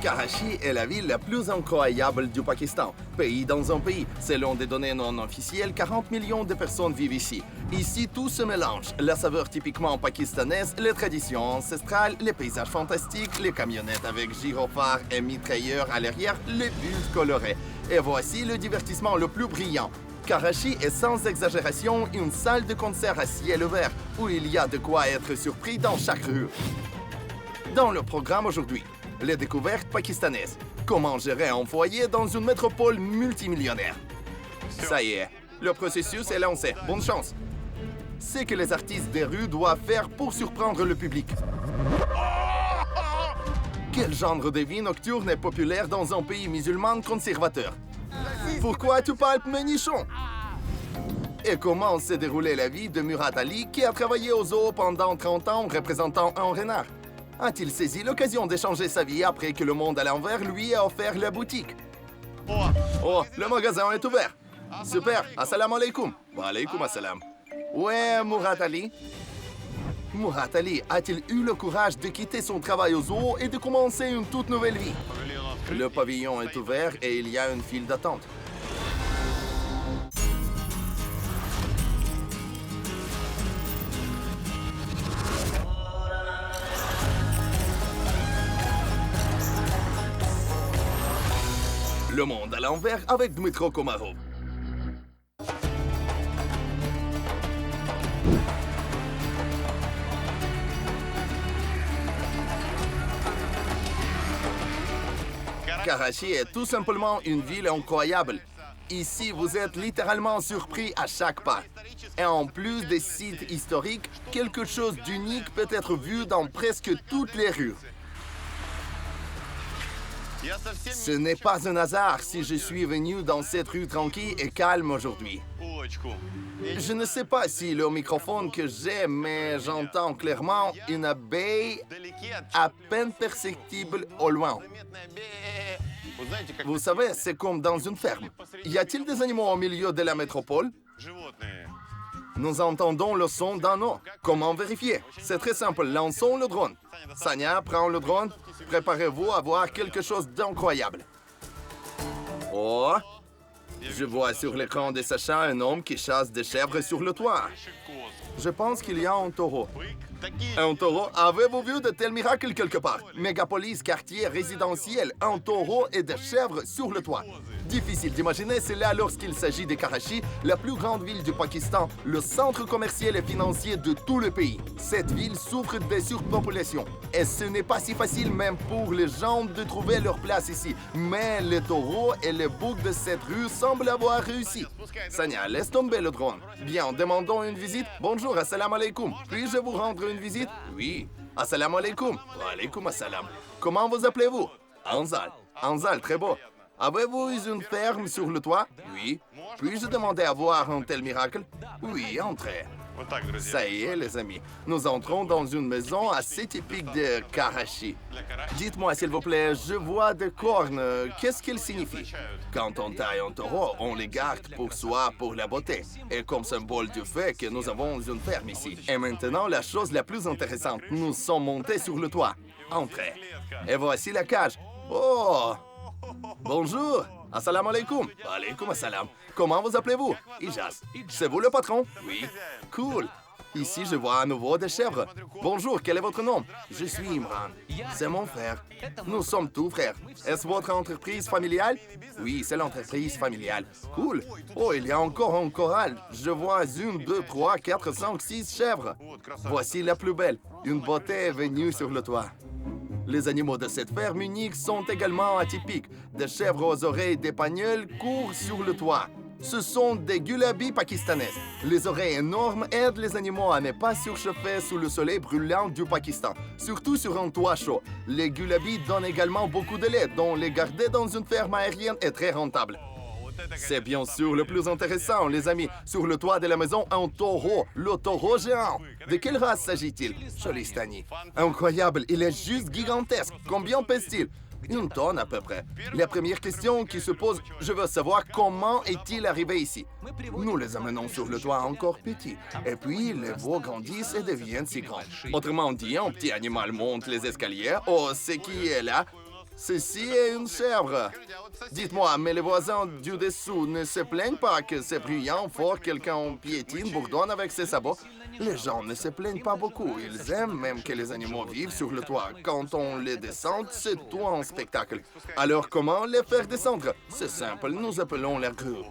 Karachi est la ville la plus incroyable du Pakistan. Pays dans un pays. Selon des données non officielles, 40 millions de personnes vivent ici. Ici, tout se mélange. La saveur typiquement pakistanaise, les traditions ancestrales, les paysages fantastiques, les camionnettes avec gyrophares et mitrailleurs à l'arrière, les bulles colorées. Et voici le divertissement le plus brillant. Karachi est sans exagération une salle de concert à ciel ouvert où il y a de quoi être surpris dans chaque rue. Dans le programme aujourd'hui, les découvertes pakistanaises. Comment gérer un foyer dans une métropole multimillionnaire? Ça y est, le processus est lancé. Bonne chance. C'est que les artistes des rues doivent faire pour surprendre le public. Quel genre de vie nocturne est populaire dans un pays musulman conservateur? Pourquoi tu palpes mes nichons? Et comment s'est déroulée la vie de Murat Ali qui a travaillé au zoo pendant 30 ans représentant un renard? A-t-il saisi l'occasion d'échanger sa vie après que le monde à l'envers lui ait offert la boutique? Oh, le magasin est ouvert. Super, assalamu alaikum. Wa alaikum assalam. Ouais, Murat Ali. Murat Ali a-t-il eu le courage de quitter son travail au zoo et de commencer une toute nouvelle vie? Le pavillon est ouvert et il y a une file d'attente. Le monde à l'envers avec Dmitro Komarov. Karachi est tout simplement une ville incroyable. Ici, vous êtes littéralement surpris à chaque pas. Et en plus des sites historiques, quelque chose d'unique peut être vu dans presque toutes les rues. Ce n'est pas un hasard si je suis venu dans cette rue tranquille et calme aujourd'hui. Je ne sais pas si le microphone que j'ai, mais j'entends clairement une abeille à peine perceptible au loin. Vous savez, c'est comme dans une ferme. Y a-t-il des animaux au milieu de la métropole? Nous entendons le son d'un eau. Comment vérifier? C'est très simple, lançons le drone. Sanya, prends le drone. Préparez-vous à voir quelque chose d'incroyable. Oh! Je vois sur l'écran de Sacha un homme qui chasse des chèvres sur le toit. Je pense qu'il y a un taureau. Un taureau? Avez-vous vu de tels miracles quelque part? Mégapolis, quartier résidentiel, un taureau et des chèvres sur le toit. Difficile d'imaginer cela lorsqu'il s'agit de Karachi, la plus grande ville du Pakistan, le centre commercial et financier de tout le pays. Cette ville souffre de surpopulation. Et ce n'est pas si facile même pour les gens de trouver leur place ici. Mais les taureaux et les boucs de cette rue semblent avoir réussi. Sanya, laisse tomber le drone. Bien, demandons une visite. Bonjour, assalamu alaikum. Puis-je vous rendre une visite? Oui. Assalamu alaikum. Wa alaikum assalam. Comment vous appelez-vous? Anzal. Anzal, très beau. Avez-vous une ferme sur le toit? Oui. Puis-je demander à voir un tel miracle? Oui, entrez. Ça y est, les amis. Nous entrons dans une maison assez typique de Karachi. Dites-moi, s'il vous plaît, je vois des cornes. Qu'est-ce qu'elles signifient? Quand on taille un taureau, on les garde pour soi, pour la beauté. Et comme symbole du fait que nous avons une ferme ici. Et maintenant, la chose la plus intéressante. Nous sommes montés sur le toit. Entrez. Et voici la cage. Oh! Bonjour. Assalamu alaikum. Wa alaikum assalam. Comment vous appelez-vous? Ijaz. C'est vous le patron? Oui. Cool. Ici, je vois à nouveau des chèvres. Bonjour, quel est votre nom? Je suis Imran. C'est mon frère. Nous sommes tous frères. Est-ce votre entreprise familiale? Oui, c'est l'entreprise familiale. Cool. Oh, il y a encore un corral. Je vois 1, 2, 3, 4, 5, 6 chèvres. Voici la plus belle. Une beauté est venue sur le toit. Les animaux de cette ferme unique sont également atypiques. Des chèvres aux oreilles d'épagnols courent sur le toit. Ce sont des gulabis pakistanaises. Les oreilles énormes aident les animaux à ne pas surchauffer sous le soleil brûlant du Pakistan, surtout sur un toit chaud. Les gulabis donnent également beaucoup de lait, dont les garder dans une ferme aérienne est très rentable. C'est bien sûr le plus intéressant, les amis. Sur le toit de la maison, un taureau, le taureau géant. De quelle race s'agit-il? Cholistani. Incroyable, il est juste gigantesque. Combien pèse-t-il? 1 tonne à peu près. La première question qui se pose, je veux savoir comment est-il arrivé ici? Nous les amenons sur le toit encore petits. Et puis, les veaux grandissent et deviennent si grands. Autrement dit, un petit animal monte les escaliers. Oh, c'est qui est là? Ceci est une chèvre. Dites-moi, mais les voisins du dessous ne se plaignent pas que c'est bruyant, fort, quelqu'un piétine, bourdonne avec ses sabots? Les gens ne se plaignent pas beaucoup. Ils aiment même que les animaux vivent sur le toit. Quand on les descend, c'est tout un spectacle. Alors comment les faire descendre? C'est simple, nous appelons la grue.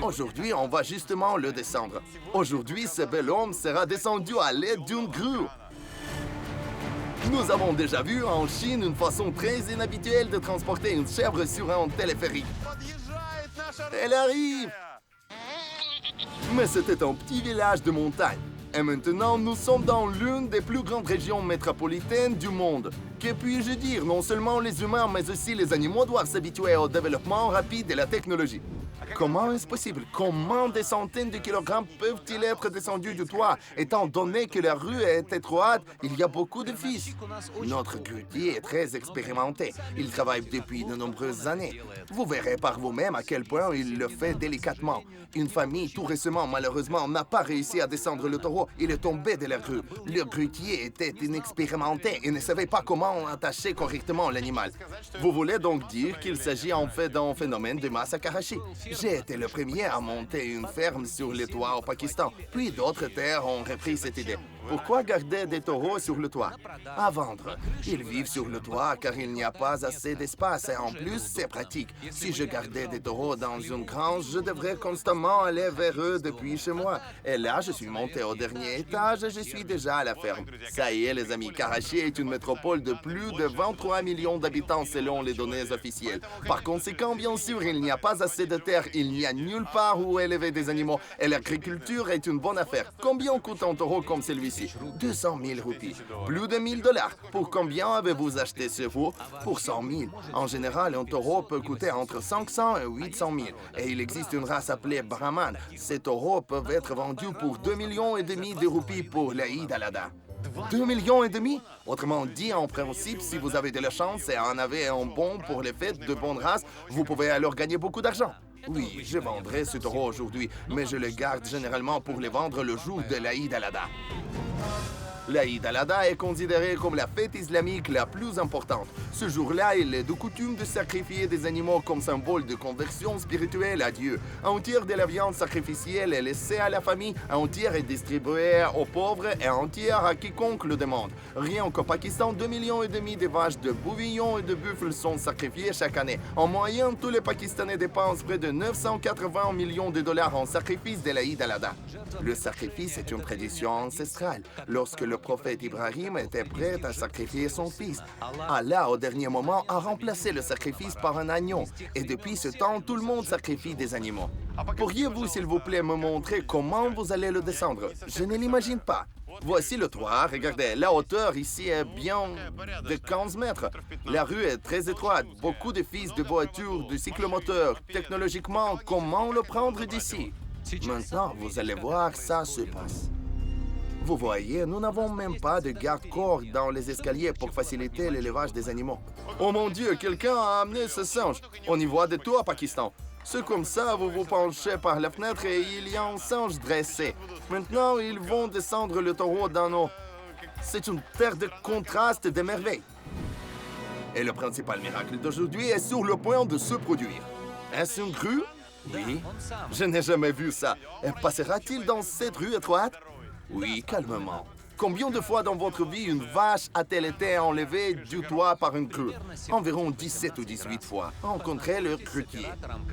Aujourd'hui, on va justement le descendre. Aujourd'hui, ce bel homme sera descendu à l'aide d'une grue. Nous avons déjà vu en Chine une façon très inhabituelle de transporter une chèvre sur un téléphérique. Elle arrive! Mais c'était un petit village de montagne. Et maintenant, nous sommes dans l'une des plus grandes régions métropolitaines du monde. Que puis-je dire? Non seulement les humains, mais aussi les animaux doivent s'habituer au développement rapide de la technologie. Comment est-ce possible? Comment des centaines de kilogrammes peuvent-ils être descendus du toit? Étant donné que la rue est étroite, il y a beaucoup de fils. Notre grutier est très expérimenté. Il travaille depuis de nombreuses années. Vous verrez par vous-même à quel point il le fait délicatement. Une famille, tout récemment, malheureusement, n'a pas réussi à descendre le taureau. Il est tombé de la rue. Le grutier était inexpérimenté et ne savait pas comment attacher correctement l'animal. Vous voulez donc dire qu'il s'agit en fait d'un phénomène de masse à Karachi? J'ai été le premier à monter une ferme sur les toits au Pakistan, puis d'autres terres ont repris cette idée. Pourquoi garder des taureaux sur le toit? À vendre. Ils vivent sur le toit car il n'y a pas assez d'espace et en plus, c'est pratique. Si je gardais des taureaux dans une grange, je devrais constamment aller vers eux depuis chez moi. Et là, je suis monté au dernier étage et je suis déjà à la ferme. Ça y est, les amis, Karachi est une métropole de plus de 23 millions d'habitants selon les données officielles. Par conséquent, bien sûr, il n'y a pas assez de terre, il n'y a nulle part où élever des animaux et l'agriculture est une bonne affaire. Combien coûte un taureau comme celui-ci? 200 000 roupies. Plus de 1000 $. Pour combien avez-vous acheté ce veau? Pour 100 000. En général, un taureau peut coûter entre 500 et 800 000. Et il existe une race appelée Brahman. Ces taureaux peuvent être vendus pour 2,5 millions de roupies pour l'Aïd al-Adha. 2,5 millions? Autrement dit, en principe, si vous avez de la chance et en avez un bon pour les fêtes de bonne race, vous pouvez alors gagner beaucoup d'argent. Oui, je vendrai ce taureau aujourd'hui, mais je le garde généralement pour les vendre le jour de l'Aïd al-Adha. L'Aïd al-Adha est considérée comme la fête islamique la plus importante. Ce jour-là, il est de coutume de sacrifier des animaux comme symbole de conversion spirituelle à Dieu. Un tiers de la viande sacrificielle est laissée à la famille, un tiers est distribué aux pauvres et un tiers à quiconque le demande. Rien qu'au Pakistan, 2,5 millions de vaches, de bouvillons et de buffles sont sacrifiés chaque année. En moyenne, tous les Pakistanais dépensent près de 980 millions de dollars en sacrifice de l'Aïd al-Adha. Le sacrifice est une tradition ancestrale. Lorsque le prophète Ibrahim était prêt à sacrifier son fils, Allah, au dernier moment, a remplacé le sacrifice par un agneau. Et depuis ce temps, tout le monde sacrifie des animaux. Pourriez-vous, s'il vous plaît, me montrer comment vous allez le descendre? Je ne l'imagine pas. Voici le toit. Regardez, la hauteur ici est bien de 15 mètres. La rue est très étroite. Beaucoup de fils de voitures, de cyclomoteurs. Technologiquement, comment le prendre d'ici? Maintenant, vous allez voir, ça se passe. Vous voyez, nous n'avons même pas de garde-corps dans les escaliers pour faciliter l'élevage des animaux. Oh mon Dieu, quelqu'un a amené ce singe. On y voit de tout au Pakistan. C'est comme ça, vous vous penchez par la fenêtre et il y a un singe dressé. Maintenant, ils vont descendre le taureau dans l'eau. C'est une terre de contraste et de merveilles. Et le principal miracle d'aujourd'hui est sur le point de se produire. Est-ce une grue? Oui. Je n'ai jamais vu ça. Et passera-t-il dans cette rue étroite? Oui, calmement. Combien de fois dans votre vie une vache a-t-elle été enlevée du toit par une grue? Environ 17 ou 18 fois. Rencontrez le grutier.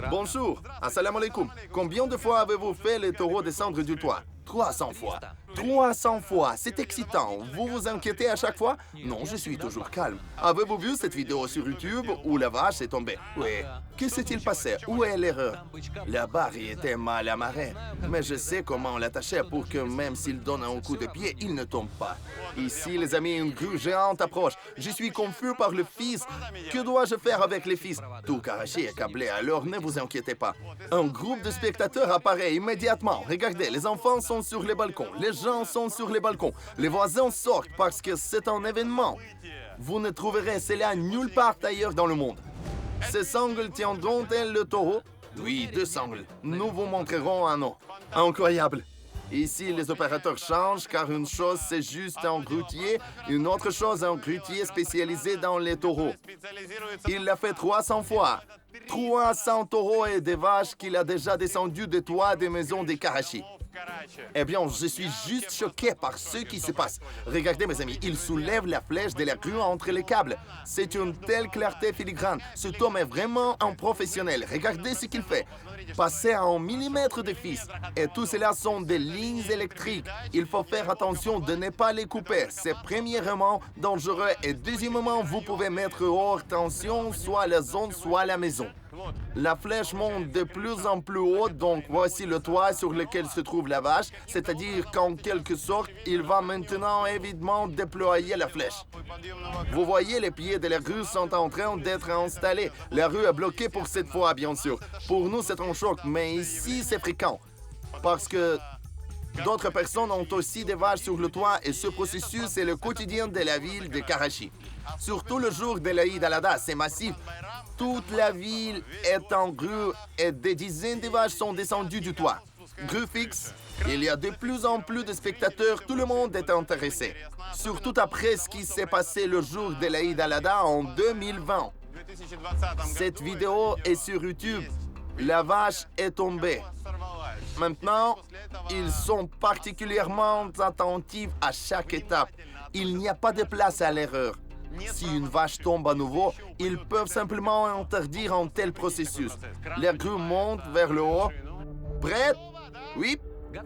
Bonjour, assalamu alaikum. Combien de fois avez-vous fait les taureaux descendre du toit? 300 fois. 300 fois, c'est excitant. Vous vous inquiétez à chaque fois? Non, je suis toujours calme. Avez-vous vu cette vidéo sur YouTube où la vache est tombée? Oui. Que s'est-il passé? Où est l'erreur? La barre y était mal amarrée. Mais je sais comment l'attacher pour que même s'il donne un coup de pied, il ne tombe pas. Ici, les amis, une grue géante approche. Je suis confus par le fils. Que dois-je faire avec les fils? Tout Karachi est câblé, alors ne vous inquiétez pas. Un groupe de spectateurs apparaît immédiatement. Regardez, les enfants sont sur les balcons. Les gens sont sur les balcons. Les voisins sortent parce que c'est un événement. Vous ne trouverez cela nulle part ailleurs dans le monde. Ces sangles tiendront-elles le taureau? Oui, 2 sangles. Nous vous montrerons un autre. Incroyable. Ici, les opérateurs changent car une chose, c'est juste un grutier, une autre chose, un grutier spécialisé dans les taureaux. Il l'a fait 300 fois. 300 taureaux et des vaches qu'il a déjà descendus des toits des maisons des Karachi. Eh bien, je suis juste choqué par ce qui se passe. Regardez, mes amis, il soulève la flèche de la grue entre les câbles. C'est une telle clarté filigrane. Cet homme est vraiment un professionnel. Regardez ce qu'il fait. Passer à 1 millimètre de fils. Et tout cela sont des lignes électriques. Il faut faire attention de ne pas les couper. C'est premièrement dangereux et deuxièmement, vous pouvez mettre hors tension soit la zone, soit la maison. La flèche monte de plus en plus haut, donc voici le toit sur lequel se trouve la vache, c'est-à-dire qu'en quelque sorte, il va maintenant évidemment déployer la flèche. Vous voyez, les pieds de la rue sont en train d'être installés. La rue est bloquée pour cette fois, bien sûr. Pour nous, c'est un choc, mais ici, c'est fréquent. Parce que d'autres personnes ont aussi des vaches sur le toit et ce processus est le quotidien de la ville de Karachi. Surtout le jour de l'Aïd al-Adha, c'est massif. Toute la ville est en grue et des dizaines de vaches sont descendues du toit. Grue fixe, il y a de plus en plus de spectateurs, tout le monde est intéressé. Surtout après ce qui s'est passé le jour de l'Aïd al-Adha en 2020. Cette vidéo est sur YouTube. La vache est tombée. Maintenant, ils sont particulièrement attentifs à chaque étape. Il n'y a pas de place à l'erreur. Si une vache tombe à nouveau, ils peuvent simplement interdire un tel processus. La grue monte vers le haut. Prête? Oui?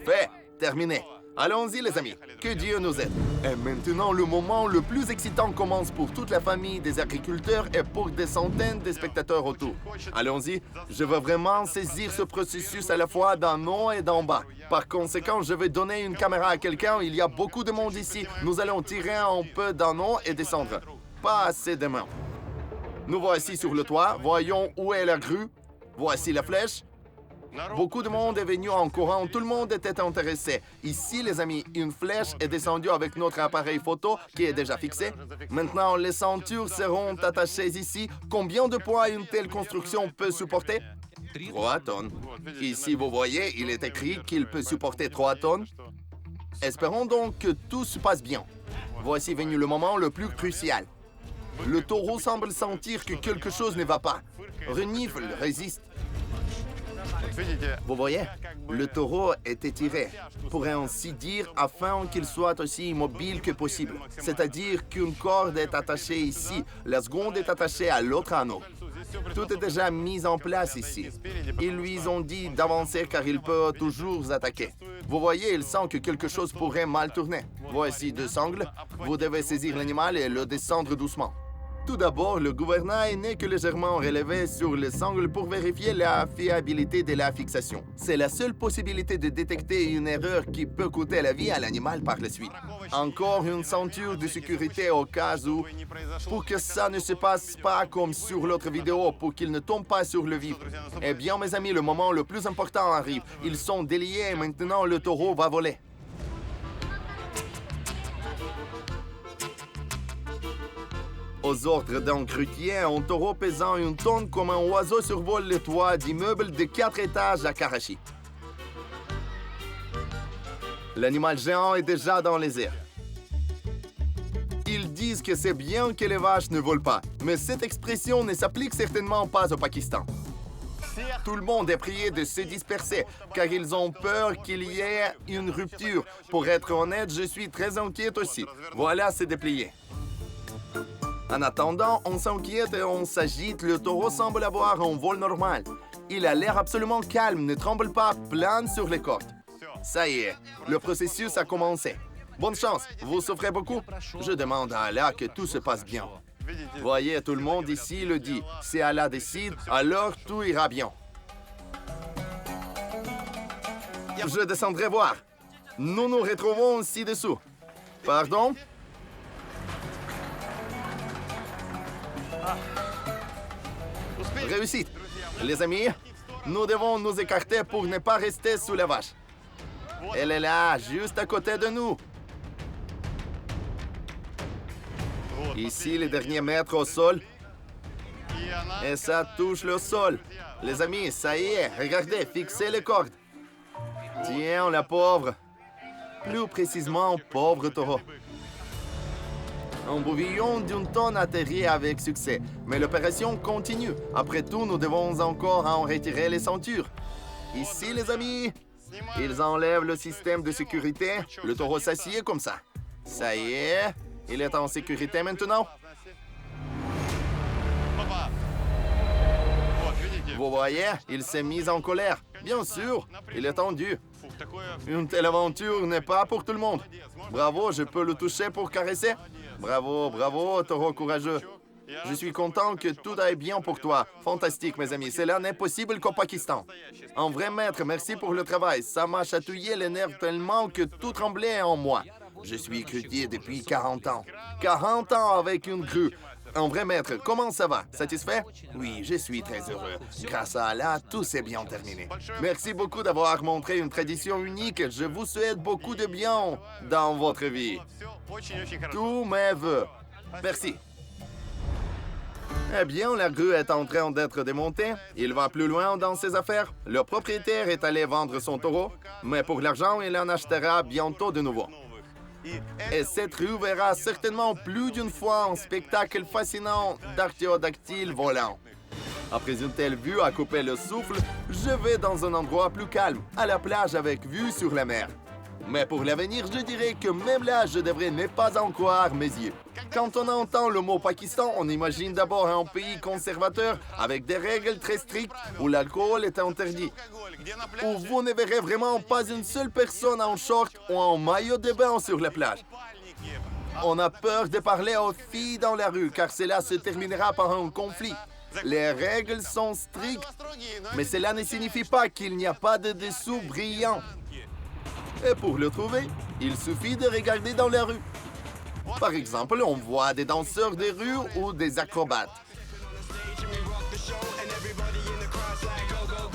Fait. Terminé. Allons-y, les amis. Que Dieu nous aide. Et maintenant, le moment le plus excitant commence pour toute la famille des agriculteurs et pour des centaines de spectateurs autour. Allons-y. Je veux vraiment saisir ce processus à la fois d'en haut et d'en bas. Par conséquent, je vais donner une caméra à quelqu'un. Il y a beaucoup de monde ici. Nous allons tirer un peu d'en haut et descendre. Pas assez de mains. Nous voici sur le toit. Voyons où est la grue. Voici la flèche. Beaucoup de monde est venu en courant, tout le monde était intéressé. Ici, les amis, une flèche est descendue avec notre appareil photo qui est déjà fixé. Maintenant, les ceintures seront attachées ici. Combien de poids une telle construction peut supporter? 3 tonnes. Ici, vous voyez, il est écrit qu'il peut supporter 3 tonnes. Espérons donc que tout se passe bien. Voici venu le moment le plus crucial. Le taureau semble sentir que quelque chose ne va pas. Renifle, résiste. Vous voyez, le taureau est étiré, pour ainsi dire, afin qu'il soit aussi immobile que possible. C'est-à-dire qu'une corde est attachée ici, la seconde est attachée à l'autre anneau. Tout est déjà mis en place ici. Ils lui ont dit d'avancer car il peut toujours attaquer. Vous voyez, il sent que quelque chose pourrait mal tourner. Voici 2 sangles. Vous devez saisir l'animal et le descendre doucement. Tout d'abord, le gouvernail n'est que légèrement relevé sur les sangles pour vérifier la fiabilité de la fixation. C'est la seule possibilité de détecter une erreur qui peut coûter la vie à l'animal par la suite. Encore une ceinture de sécurité au cas où, pour que ça ne se passe pas comme sur l'autre vidéo, pour qu'il ne tombe pas sur le vif. Eh bien, mes amis, le moment le plus important arrive. Ils sont déliés et maintenant le taureau va voler. Aux ordres d'un grutier, un taureau pesant 1 tonne comme un oiseau survole le toit d'immeubles de 4 étages à Karachi. L'animal géant est déjà dans les airs. Ils disent que c'est bien que les vaches ne volent pas, mais cette expression ne s'applique certainement pas au Pakistan. Tout le monde est prié de se disperser, car ils ont peur qu'il y ait une rupture. Pour être honnête, je suis très inquiète aussi. Voilà, c'est déplié. En attendant, on s'inquiète et on s'agite. Le taureau semble avoir un vol normal. Il a l'air absolument calme, ne tremble pas, plane sur les cordes. Ça y est, le processus a commencé. Bonne chance, vous souffrez beaucoup? Je demande à Allah que tout se passe bien. Voyez, tout le monde ici le dit. Si Allah décide, alors tout ira bien. Je descendrai voir. Nous nous retrouvons ci-dessous. Pardon? Réussite. Les amis, nous devons nous écarter pour ne pas rester sous la vache. Elle est là, juste à côté de nous. Ici, les derniers mètres au sol. Et ça touche le sol. Les amis, ça y est, regardez, fixez les cordes. Tiens, la pauvre. Plus précisément, pauvre taureau. Un bouvillon d'une tonne atterrit avec succès, mais l'opération continue. Après tout, nous devons encore en retirer les ceintures. Ici, les amis, ils enlèvent le système de sécurité. Le taureau s'assied comme ça. Ça y est, il est en sécurité maintenant. Vous voyez, il s'est mis en colère. Bien sûr, il est tendu. Une telle aventure n'est pas pour tout le monde. Bravo, je peux le toucher pour caresser. Bravo, bravo, taureau courageux. Je suis content que tout aille bien pour toi. Fantastique, mes amis. Cela n'est possible qu'au Pakistan. Un vrai maître, merci pour le travail. Ça m'a chatouillé les nerfs tellement que tout tremblait en moi. Je suis grutier depuis 40 ans. 40 ans avec une grue. Un vrai maître, comment ça va? Satisfait? Oui, je suis très heureux. Grâce à Allah, tout s'est bien terminé. Merci beaucoup d'avoir montré une tradition unique. Je vous souhaite beaucoup de bien dans votre vie. Tous mes vœux. Merci. Eh bien, la grue est en train d'être démontée. Il va plus loin dans ses affaires. Le propriétaire est allé vendre son taureau, mais pour l'argent, il en achètera bientôt de nouveau. Et cette rue verra certainement plus d'une fois un spectacle fascinant d'archéodactyles volants. Après une telle vue à couper le souffle, je vais dans un endroit plus calme, à la plage avec vue sur la mer. Mais pour l'avenir, je dirais que même là, je devrais ne pas en croire mes yeux. Quand on entend le mot Pakistan, on imagine d'abord un pays conservateur avec des règles très strictes où l'alcool est interdit. Où vous ne verrez vraiment pas une seule personne en short ou en maillot de bain sur la plage. On a peur de parler aux filles dans la rue car cela se terminera par un conflit. Les règles sont strictes, mais cela ne signifie pas qu'il n'y a pas de dessous brillants. Et pour le trouver, il suffit de regarder dans la rue. Par exemple, on voit des danseurs de rue ou des acrobates.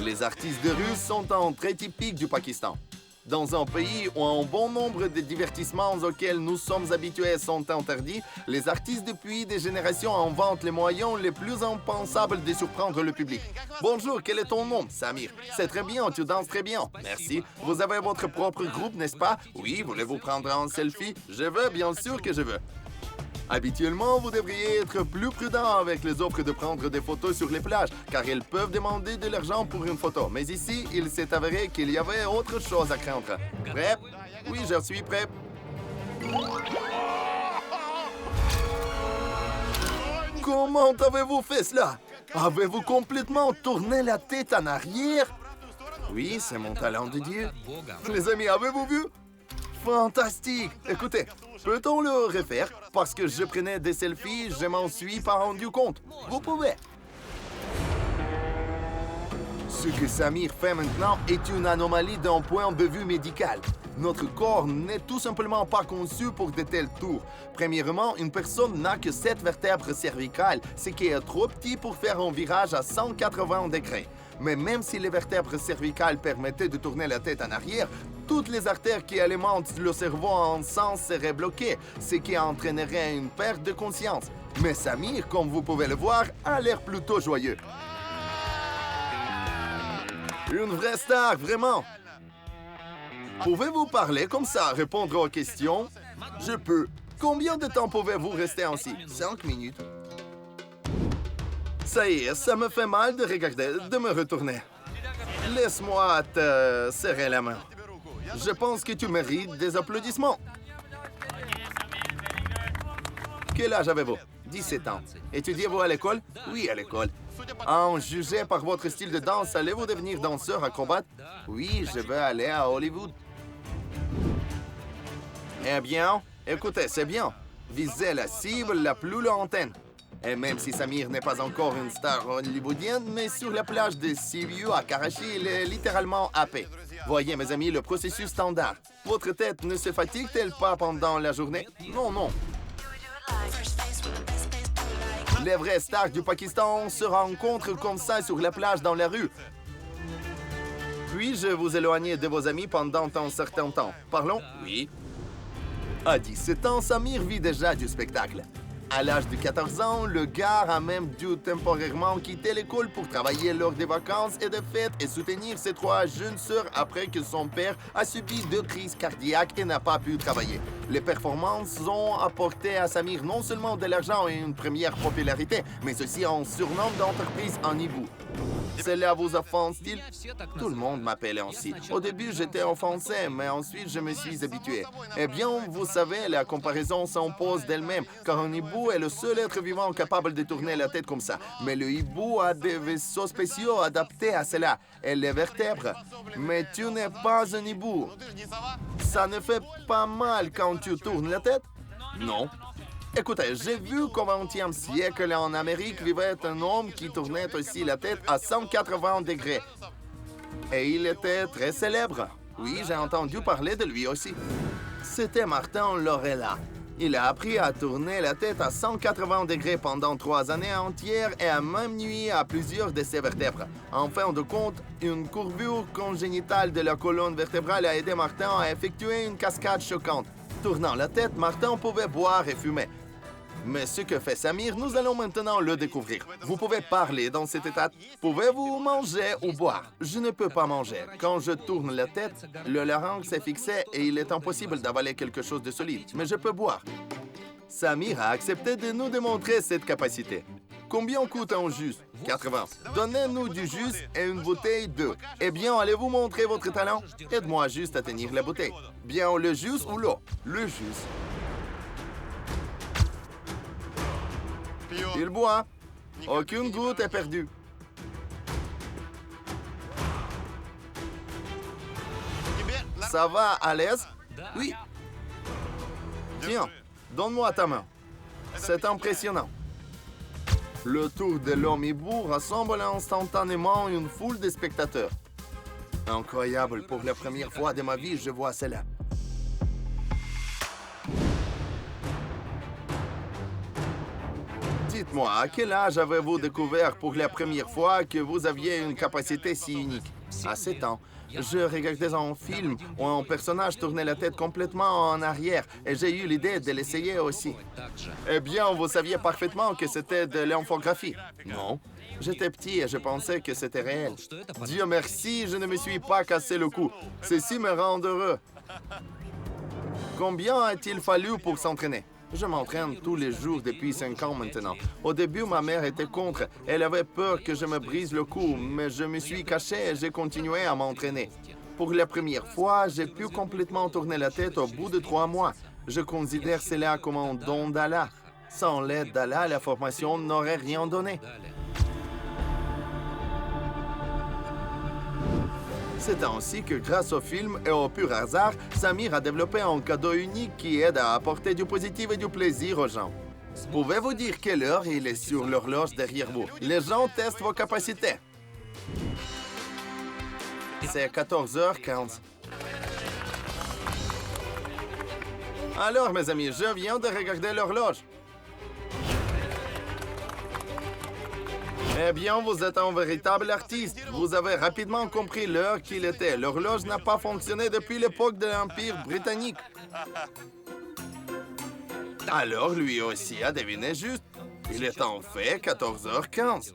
Les artistes de rue sont un trait typique du Pakistan. Dans un pays où un bon nombre de divertissements auxquels nous sommes habitués sont interdits, les artistes depuis des générations inventent les moyens les plus impensables de surprendre le public. Bonjour, quel est ton nom? Samir. C'est très bien, tu danses très bien. Merci. Vous avez votre propre groupe, n'est-ce pas? Oui, voulez-vous prendre un selfie? Je veux, bien sûr que je veux. Habituellement, vous devriez être plus prudent avec les offres de prendre des photos sur les plages, car elles peuvent demander de l'argent pour une photo. Mais ici, il s'est avéré qu'il y avait autre chose à craindre. Prêt? Oui, je suis prêt. Comment avez-vous fait cela? Avez-vous complètement tourné la tête en arrière? Oui, c'est mon talent de Dieu. Les amis, avez-vous vu? Fantastique! Écoutez, peut-on le refaire? Parce que je prenais des selfies, je m'en suis pas rendu compte. Vous pouvez. Ce que Samir fait maintenant est une anomalie d'un point de vue médical. Notre corps n'est tout simplement pas conçu pour de tels tours. Premièrement, une personne n'a que 7 vertèbres cervicales, ce qui est trop petit pour faire un virage à 180 degrés. Mais même si les vertèbres cervicales permettaient de tourner la tête en arrière, toutes les artères qui alimentent le cerveau en sens seraient bloquées, ce qui entraînerait une perte de conscience. Mais Samir, comme vous pouvez le voir, a l'air plutôt joyeux. Une vraie star, vraiment. Pouvez-vous parler comme ça, répondre aux questions? Je peux. Combien de temps pouvez-vous rester ainsi? 5 minutes. Ça y est, ça me fait mal de regarder, de me retourner. Laisse-moi te serrer la main. Je pense que tu mérites des applaudissements. Quel âge avez-vous? 17 ans. Étudiez-vous à l'école? Oui, à l'école. En jugé par votre style de danse, allez-vous devenir danseur acrobate? Oui, je veux aller à Hollywood. Eh bien, écoutez, c'est bien. Visez la cible la plus lointaine. Et même si Samir n'est pas encore une star hollywoodienne, mais sur la plage de Sea à Karachi, il est littéralement happé. Voyez, mes amis, le processus standard. Votre tête ne se fatigue-t-elle pas pendant la journée? Non, non. Les vrais stars du Pakistan se rencontrent comme ça sur la plage dans la rue. Puis-je vous éloigner de vos amis pendant un certain temps? Parlons? Oui. À 17 ans, Samir vit déjà du spectacle. À l'âge de 14 ans, le gars a même dû temporairement quitter l'école pour travailler lors des vacances et des fêtes et soutenir ses 3 jeunes sœurs après que son père a subi 2 crises cardiaques et n'a pas pu travailler. Les performances ont apporté à Samir non seulement de l'argent et une première popularité, mais aussi un surnom d'entreprise en hibou. Cela vous offense-t-il? Tout le monde m'appelait ainsi. Au début, j'étais offensé, mais ensuite, je me suis habitué. Eh bien, vous savez, la comparaison s'impose d'elle-même, car un hibou est le seul être vivant capable de tourner la tête comme ça. Mais le hibou a des vaisseaux spéciaux adaptés à cela, et les vertèbres. Mais tu n'es pas un hibou. Ça ne fait pas mal quand tu tournes la tête? Non. Écoutez, j'ai vu qu'au XXe siècle, en Amérique, vivait un homme qui tournait aussi la tête à 180 degrés. Et il était très célèbre. Oui, j'ai entendu parler de lui aussi. C'était Martin Lorella. Il a appris à tourner la tête à 180 degrés pendant 3 années entières et a même nuit à plusieurs de ses vertèbres. En fin de compte, une courbure congénitale de la colonne vertébrale a aidé Martin à effectuer une cascade choquante. Tournant la tête, Martin pouvait boire et fumer. Mais ce que fait Samir, nous allons maintenant le découvrir. Vous pouvez parler dans cet état. Pouvez-vous manger ou boire? Je ne peux pas manger. Quand je tourne la tête, le larynx est fixé et il est impossible d'avaler quelque chose de solide. Mais je peux boire. Samir a accepté de nous démontrer cette capacité. Combien coûte un jus? 80. Donnez-nous du jus et une bouteille d'eau. Eh bien, allez-vous montrer votre talent? Aide-moi juste à tenir la bouteille. Bien, le jus ou l'eau? Le jus. Il boit. Aucune goutte est perdue. Ça va à l'aise? Oui. Tiens, donne-moi ta main. C'est impressionnant. Le tour de l'homme hibou rassemble instantanément une foule de spectateurs. Incroyable, pour la première fois de ma vie, je vois cela. Dites-moi, à quel âge avez-vous découvert pour la première fois que vous aviez une capacité si unique? À 7 ans. Je regardais un film où un personnage tournait la tête complètement en arrière et j'ai eu l'idée de l'essayer aussi. Eh bien, vous saviez parfaitement que c'était de l'infographie. Non. J'étais petit et je pensais que c'était réel. Dieu merci, je ne me suis pas cassé le cou. Ceci me rend heureux. Combien a-t-il fallu pour s'entraîner? Je m'entraîne tous les jours depuis 5 ans maintenant. Au début, ma mère était contre. Elle avait peur que je me brise le cou, mais je me suis caché et j'ai continué à m'entraîner. Pour la première fois, j'ai pu complètement tourner la tête au bout de 3 mois. Je considère cela comme un don d'Allah. Sans l'aide d'Allah, la formation n'aurait rien donné. C'est ainsi que grâce au film et au pur hasard, Samir a développé un cadeau unique qui aide à apporter du positif et du plaisir aux gens. Pouvez-vous dire quelle heure il est sur l'horloge derrière vous? Les gens testent vos capacités. C'est 14h15. Alors, mes amis, je viens de regarder l'horloge. Eh bien, vous êtes un véritable artiste. Vous avez rapidement compris l'heure qu'il était. L'horloge n'a pas fonctionné depuis l'époque de l'Empire britannique. Alors, lui aussi a deviné juste. Il est en fait 14h15.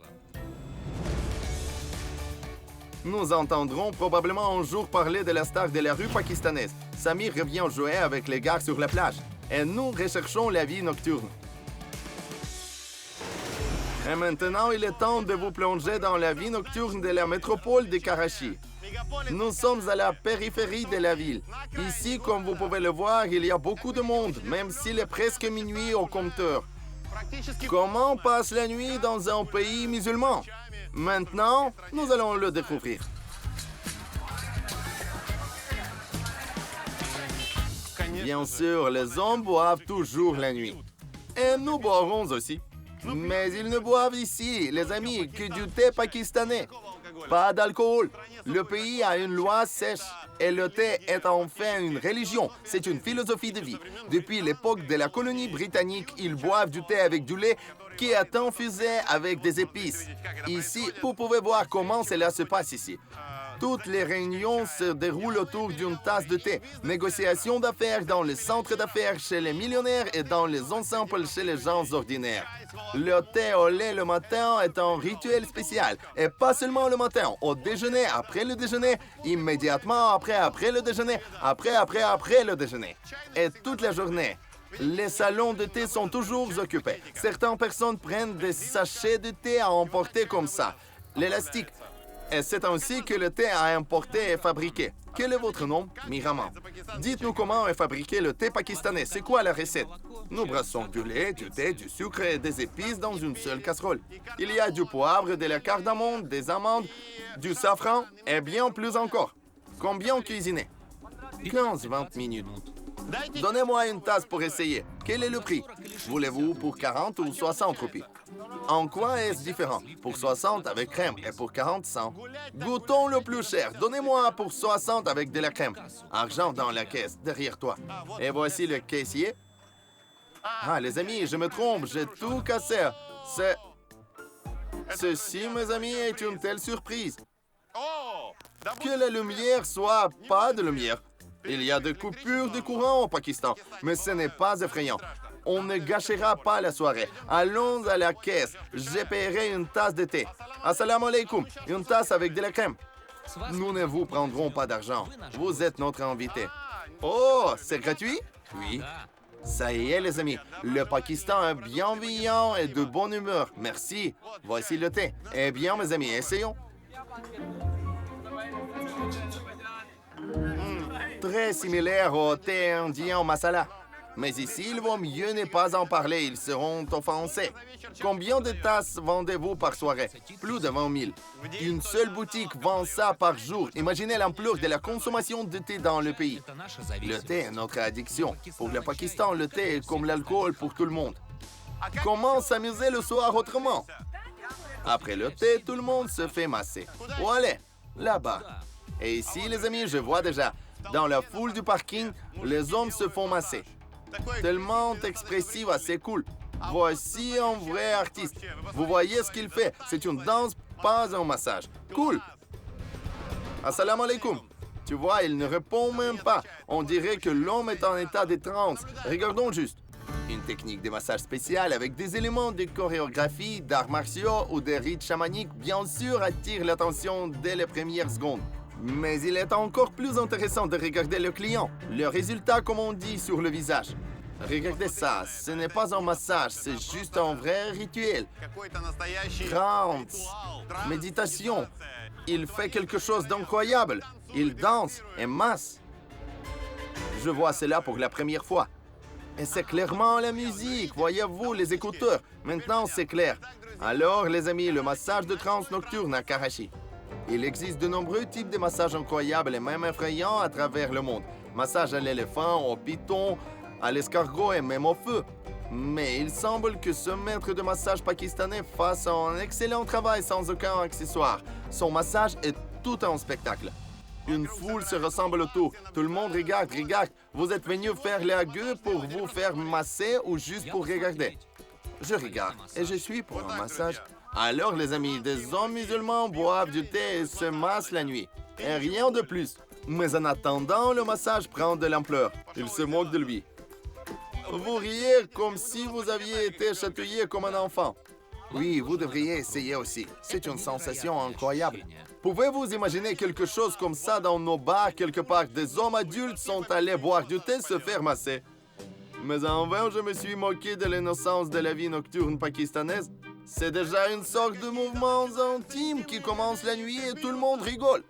Nous entendrons probablement un jour parler de la star de la rue pakistanaise. Samir revient jouer avec les gars sur la plage. Et nous recherchons la vie nocturne. Et maintenant, il est temps de vous plonger dans la vie nocturne de la métropole de Karachi. Nous sommes à la périphérie de la ville. Ici, comme vous pouvez le voir, il y a beaucoup de monde, même s'il est presque minuit au compteur. Comment passe la nuit dans un pays musulman? Maintenant, nous allons le découvrir. Bien sûr, les hommes boivent toujours la nuit. Et nous boirons aussi. Mais ils ne boivent ici, les amis, que du thé pakistanais. Pas d'alcool. Le pays a une loi sèche. Et le thé est en fait une religion. C'est une philosophie de vie. Depuis l'époque de la colonie britannique, ils boivent du thé avec du lait qui est infusé avec des épices. Ici, vous pouvez voir comment cela se passe ici. Toutes les réunions se déroulent autour d'une tasse de thé. Négociation d'affaires dans les centres d'affaires chez les millionnaires et dans les ensembles chez les gens ordinaires. Le thé au lait le matin est un rituel spécial. Et pas seulement le matin, au déjeuner, après le déjeuner, immédiatement après le déjeuner, après le déjeuner. Et toute la journée. Les salons de thé sont toujours occupés. Certaines personnes prennent des sachets de thé à emporter comme ça. L'élastique. Et c'est ainsi que le thé à emporter est fabriqué. Quel est votre nom? Miraman. Dites-nous comment est fabriqué le thé pakistanais. C'est quoi la recette? Nous brassons du lait, du thé, du sucre et des épices dans une seule casserole. Il y a du poivre, de la cardamome, des amandes, du safran et bien plus encore. Combien cuisiner? 15-20 minutes. Donnez-moi une tasse pour essayer. Quel est le prix? Voulez-vous pour 40 ou 60 roupies? En quoi est-ce différent? Pour 60 avec crème et pour 40 sans. Goûtons le plus cher. Donnez-moi pour 60 avec de la crème. Argent dans la caisse, derrière toi. Et voici le caissier. Ah, les amis, je me trompe, j'ai tout cassé. Ceci, mes amis, est une telle surprise. Que la lumière soit pas de lumière. Il y a des coupures de courant au Pakistan, mais ce n'est pas effrayant. On ne gâchera pas la soirée. Allons à la caisse. Je paierai une tasse de thé. Assalamu alaikum. Une tasse avec de la crème. Nous ne vous prendrons pas d'argent. Vous êtes notre invité. Oh, c'est gratuit? Oui. Ça y est, les amis. Le Pakistan est bienveillant et de bonne humeur. Merci. Voici le thé. Eh bien, mes amis, essayons. Très similaire au thé indien masala. Mais ici, il vaut mieux ne pas en parler, ils seront offensés. Combien de tasses vendez-vous par soirée? Plus de 20 000. Une seule boutique vend ça par jour. Imaginez l'ampleur de la consommation de thé dans le pays. Le thé est notre addiction. Pour le Pakistan, le thé est comme l'alcool pour tout le monde. Comment s'amuser le soir autrement? Après le thé, tout le monde se fait masser. Où aller? Là-bas. Et ici, les amis, je vois déjà, dans la foule du parking, les hommes se font masser. Tellement expressif, assez cool. Voici un vrai artiste. Vous voyez ce qu'il fait? C'est une danse, pas un massage. Cool. Assalamu alaikum. Tu vois, il ne répond même pas. On dirait que l'homme est en état de transe. Regardons juste. Une technique de massage spéciale avec des éléments de chorégraphie, d'arts martiaux ou de rites chamaniques, bien sûr, attire l'attention dès les premières secondes. Mais il est encore plus intéressant de regarder le client, le résultat comme on dit sur le visage. Regardez ça, ce n'est pas un massage, c'est juste un vrai rituel. Trance, méditation. Il fait quelque chose d'incroyable. Il danse et masse. Je vois cela pour la première fois. Et c'est clairement la musique, voyez-vous, les écouteurs. Maintenant, c'est clair. Alors, les amis, le massage de trance nocturne à Karachi. Il existe de nombreux types de massages incroyables et même effrayants à travers le monde. Massage à l'éléphant, au python, à l'escargot et même au feu. Mais il semble que ce maître de massage pakistanais fasse un excellent travail sans aucun accessoire. Son massage est tout un spectacle. Une foule se ressemble autour. Tout le monde regarde. Vous êtes venu faire la gueule pour vous faire masser ou juste pour regarder? Je regarde et je suis pour un massage. Alors, les amis, des hommes musulmans boivent du thé et se massent la nuit. Et rien de plus. Mais en attendant, le massage prend de l'ampleur. Ils se moquent de lui. Vous riez comme si vous aviez été chatouillé comme un enfant. Oui, vous devriez essayer aussi. C'est une sensation incroyable. Pouvez-vous imaginer quelque chose comme ça dans nos bars quelque part? Des hommes adultes sont allés boire du thé se faire masser. Mais en vain, je me suis moqué de l'innocence de la vie nocturne pakistanaise. C'est déjà une sorte de mouvement intime qui commence la nuit et tout le monde rigole.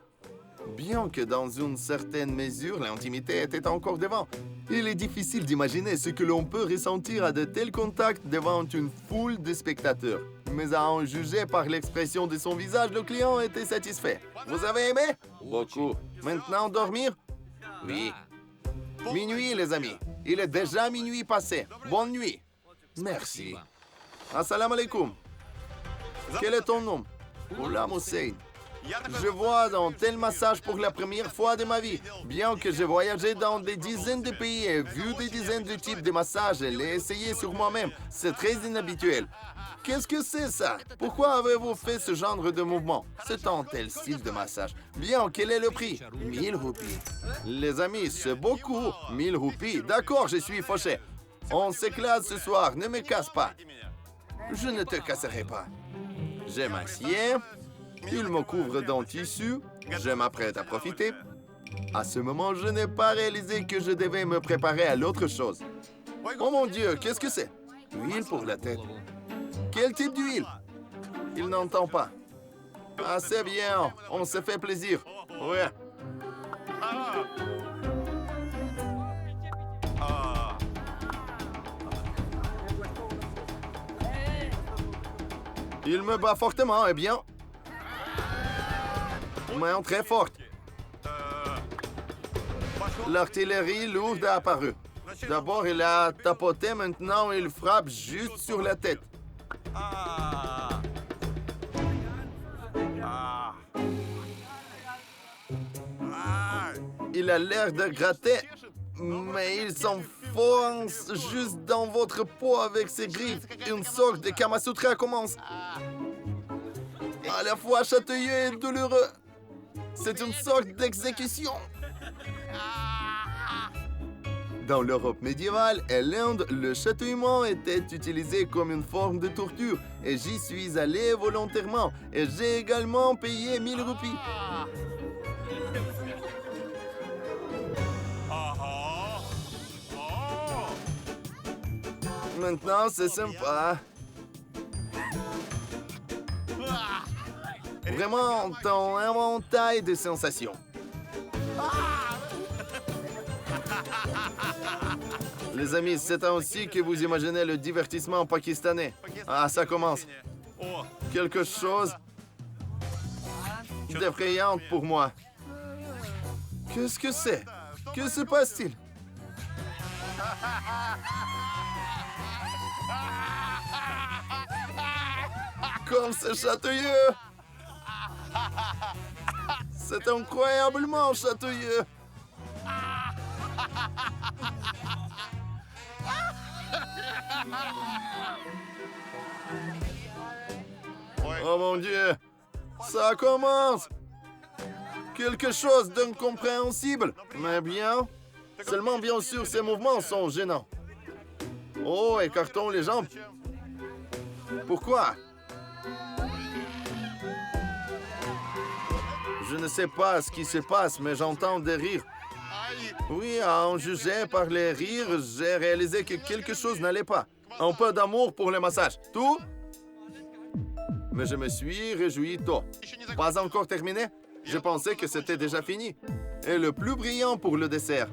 Bien que dans une certaine mesure, l'intimité était encore devant. Il est difficile d'imaginer ce que l'on peut ressentir à de tels contacts devant une foule de spectateurs. Mais à en juger par l'expression de son visage, le client était satisfait. Vous avez aimé? Beaucoup. Maintenant, dormir? Oui. Minuit, les amis. Il est déjà minuit passé. Bonne nuit. Merci. Assalamu alaikum. Quel est ton nom? Ghulam Hussein. Je vois un tel massage pour la première fois de ma vie. Bien que j'ai voyagé dans des dizaines de pays et vu des dizaines de types de massages et l'ai essayé sur moi-même, c'est très inhabituel. Qu'est-ce que c'est ça? Pourquoi avez-vous fait ce genre de mouvement? C'est un tel style de massage. Bien, quel est le prix? 1000 roupies. Les amis, c'est beaucoup. 1000 roupies. D'accord, je suis fauché. On s'éclate ce soir, ne me casse pas. Je ne te casserai pas. Je m'assieds. Il me couvre d'un tissu. Je m'apprête à profiter. À ce moment, je n'ai pas réalisé que je devais me préparer à l'autre chose. Oh mon Dieu, qu'est-ce que c'est? Huile pour la tête. Quel type d'huile? Il n'entend pas. Ah, c'est bien. On se fait plaisir. Ouais. Il me bat fortement, eh bien. Main très forte. L'artillerie lourde a apparu. D'abord, il a tapoté, maintenant il frappe juste sur la tête. Il a l'air de gratter, mais il s'enfonce juste dans votre peau avec ses griffes. Une sorte de Kamasutra commence. À la fois chatouilleux et douloureux. C'est une sorte d'exécution. Dans l'Europe médiévale et l'Inde, le chatouillement était utilisé comme une forme de torture et j'y suis allé volontairement et j'ai également payé 1000 roupies. Maintenant, c'est sympa. Vraiment, ton éventail de sensations. Les amis, c'est ainsi que vous imaginez le divertissement pakistanais. Ah, ça commence. Quelque chose d'effrayant pour moi. Qu'est-ce que c'est? Que se passe-t-il? Comme c'est chatouilleux! C'est incroyablement chatouilleux! Oh mon Dieu! Ça commence! Quelque chose d'incompréhensible! Mais bien... Seulement, bien sûr, ces mouvements sont gênants. Oh, écartons les jambes. Pourquoi? Je ne sais pas ce qui se passe, mais j'entends des rires. Oui, à en juger par les rires, j'ai réalisé que quelque chose n'allait pas. Un peu d'amour pour le massage. Tout? Mais je me suis réjoui tôt. Pas encore terminé? Je pensais que c'était déjà fini. Et le plus brillant pour le dessert.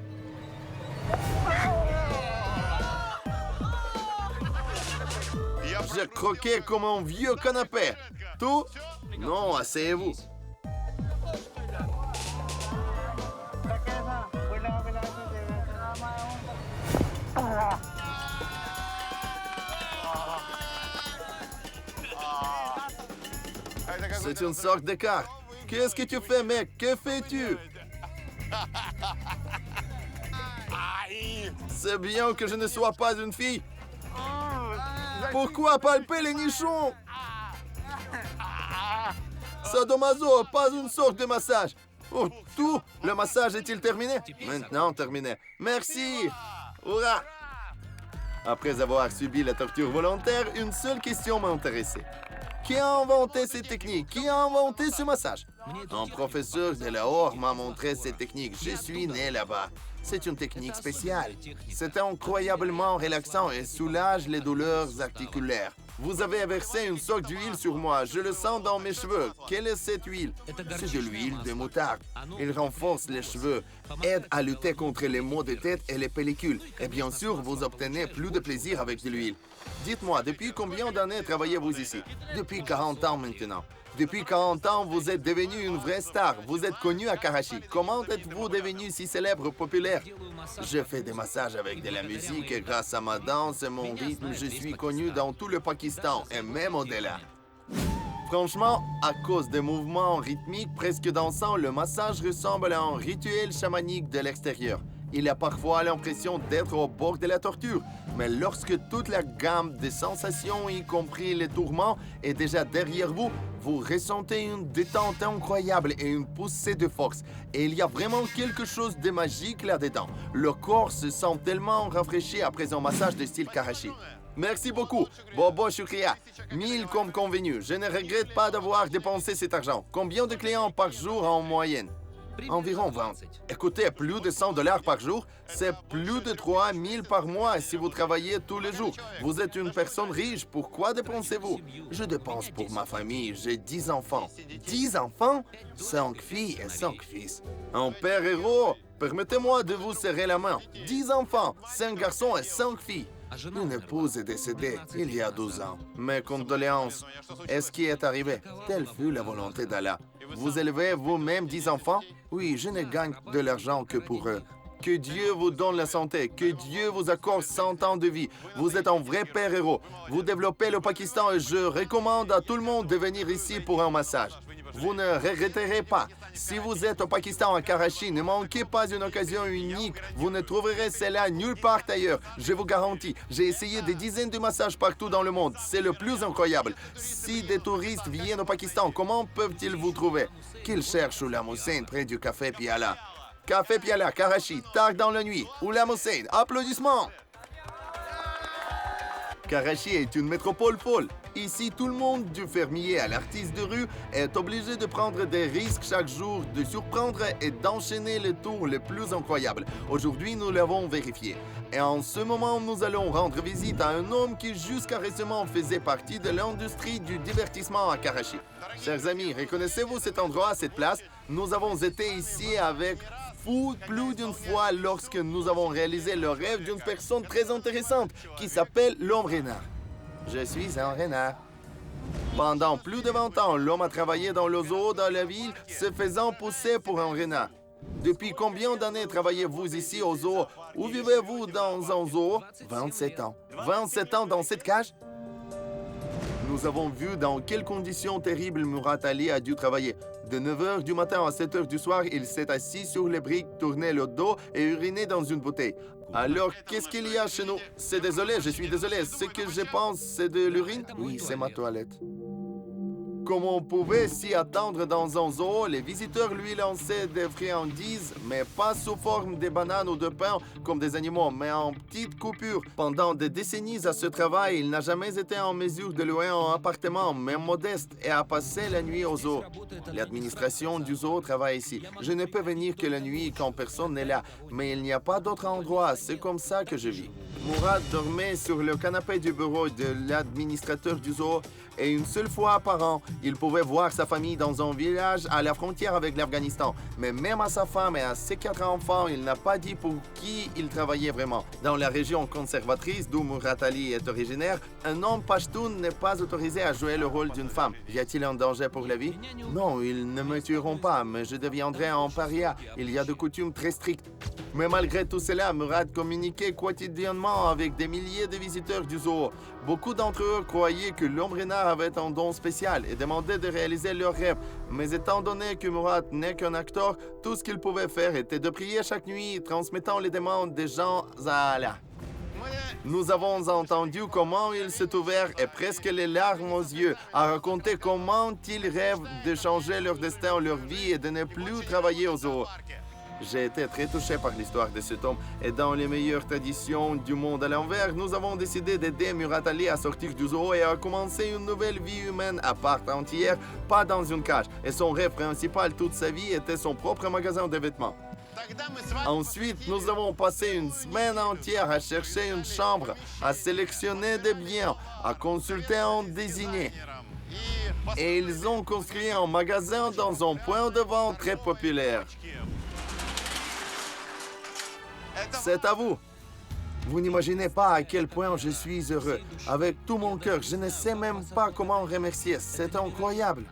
J'ai croqué comme un vieux canapé. Tout? Non, asseyez-vous. C'est une sorte de carte. Qu'est-ce que tu fais, mec? Que fais-tu? C'est bien que je ne sois pas une fille. Pourquoi palper les nichons? Sadomaso, pas une sorte de massage. Oh, tout? Le massage est-il terminé? Maintenant terminé. Merci. Hurrah! Après avoir subi la torture volontaire, une seule question m'intéressait. Qui a inventé cette technique? Qui a inventé ce massage? Un professeur de Lahore m'a montré cette technique. Je suis né là-bas. C'est une technique spéciale. C'est incroyablement relaxant et soulage les douleurs articulaires. Vous avez versé une sorte d'huile sur moi. Je le sens dans mes cheveux. Quelle est cette huile? C'est de l'huile de moutarde. Il renforce les cheveux, aide à lutter contre les maux de tête et les pellicules. Et bien sûr, vous obtenez plus de plaisir avec de l'huile. Dites-moi, depuis combien d'années travaillez-vous ici? Depuis 40 ans maintenant. Depuis 40 ans, vous êtes devenu une vraie star. Vous êtes connu à Karachi. Comment êtes-vous devenu si célèbre, populaire? Je fais des massages avec de la musique et grâce à ma danse et mon rythme, je suis connu dans tout le Pakistan et même au-delà. Franchement, à cause des mouvements rythmiques presque dansants, le massage ressemble à un rituel chamanique de l'extérieur. Il y a parfois l'impression d'être au bord de la torture, mais lorsque toute la gamme des sensations, y compris les tourments, est déjà derrière vous, vous ressentez une détente incroyable et une poussée de force. Et il y a vraiment quelque chose de magique là-dedans. Le corps se sent tellement rafraîchi après un massage de style Karachi. Merci beaucoup. Bobo Shukriya. 1000 comme convenu. Je ne regrette pas d'avoir dépensé cet argent. Combien de clients par jour en moyenne? Environ 20. Écoutez, plus de $100 par jour, c'est plus de 3000 par mois si vous travaillez tous les jours. Vous êtes une personne riche, pourquoi dépensez-vous? Je dépense pour ma famille, j'ai 10 enfants. 10 enfants? 5 filles et 5 fils. Un père héros, permettez-moi de vous serrer la main. 10 enfants, 5 garçons et 5 filles. Une épouse est décédée il y a 12 ans. Mes condoléances. Et ce qui est arrivé, telle fut la volonté d'Allah. Vous élevez vous-même 10 enfants? Oui, je ne gagne de l'argent que pour eux. Que Dieu vous donne la santé, que Dieu vous accorde 100 ans de vie. Vous êtes un vrai père héros. Vous développez le Pakistan et je recommande à tout le monde de venir ici pour un massage. Vous ne regretterez pas. Si vous êtes au Pakistan, à Karachi, ne manquez pas une occasion unique. Vous ne trouverez cela nulle part ailleurs. Je vous garantis. J'ai essayé des dizaines de massages partout dans le monde. C'est le plus incroyable. Si des touristes viennent au Pakistan, comment peuvent-ils vous trouver? Qu'ils cherchent Oulam Hussein près du Café Piala. Café Piala, Karachi, tard dans la nuit. Oulam Hussein, applaudissements! Karachi est une métropole folle. Ici, tout le monde, du fermier à l'artiste de rue, est obligé de prendre des risques chaque jour, de surprendre et d'enchaîner les tours les plus incroyables. Aujourd'hui, nous l'avons vérifié. Et en ce moment, nous allons rendre visite à un homme qui jusqu'à récemment faisait partie de l'industrie du divertissement à Karachi. Chers amis, reconnaissez-vous cet endroit, cette place? Nous avons été ici avec fou plus d'une fois lorsque nous avons réalisé le rêve d'une personne très intéressante qui s'appelle l'homme renard. Je suis un renard. Pendant plus de 20 ans, l'homme a travaillé dans le zoo dans la ville, se faisant pousser pour un renard. Depuis combien d'années travaillez-vous ici au zoo? Où vivez-vous dans un zoo? 27 ans. 27 ans dans cette cage? Nous avons vu dans quelles conditions terribles Murat Ali a dû travailler. De 9h du matin à 7h du soir, il s'est assis sur les briques, tourné le dos et uriné dans une bouteille. Alors, qu'est-ce qu'il y a chez nous? C'est désolé, je suis désolé. Ce que je pense, c'est de l'urine? Oui, c'est ma toilette. Comme on pouvait s'y attendre dans un zoo, les visiteurs lui lançaient des friandises, mais pas sous forme de bananes ou de pain comme des animaux, mais en petites coupures. Pendant des décennies à ce travail, il n'a jamais été en mesure de louer un appartement, même modeste, et a passé la nuit au zoo. L'administration du zoo travaille ici. Je ne peux venir que la nuit quand personne n'est là, mais il n'y a pas d'autre endroit. C'est comme ça que je vis. Murat dormait sur le canapé du bureau de l'administrateur du zoo et une seule fois par an, il pouvait voir sa famille dans un village à la frontière avec l'Afghanistan. Mais même à sa femme et à ses 4 enfants, il n'a pas dit pour qui il travaillait vraiment. Dans la région conservatrice d'où Murat Ali est originaire, un homme pachtoun n'est pas autorisé à jouer le rôle d'une femme. Y a-t-il un danger pour la vie? Non, ils ne me tueront pas, mais je deviendrai un paria. Il y a des coutumes très strictes. Mais malgré tout cela, Murat communiquait quotidiennement avec des milliers de visiteurs du zoo. Beaucoup d'entre eux croyaient que l'homme renard avait un don spécial et demandaient de réaliser leurs rêves. Mais étant donné que Murat n'est qu'un acteur, tout ce qu'il pouvait faire était de prier chaque nuit, transmettant les demandes des gens à Allah. Nous avons entendu comment il s'est ouvert et presque les larmes aux yeux à raconter comment ils rêvent de changer leur destin, leur vie et de ne plus travailler au zoo. J'ai été très touché par l'histoire de cet homme et dans les meilleures traditions du monde à l'envers, nous avons décidé d'aider Murat Ali à sortir du zoo et à commencer une nouvelle vie humaine à part entière, pas dans une cage. Et son rêve principal toute sa vie était son propre magasin de vêtements. Ensuite, nous avons passé une semaine entière à chercher une chambre, à sélectionner des biens, à consulter un désigné. Et ils ont construit un magasin dans un point de vente très populaire. C'est à vous. Vous n'imaginez pas à quel point je suis heureux. Avec tout mon cœur, je ne sais même pas comment remercier. C'est incroyable.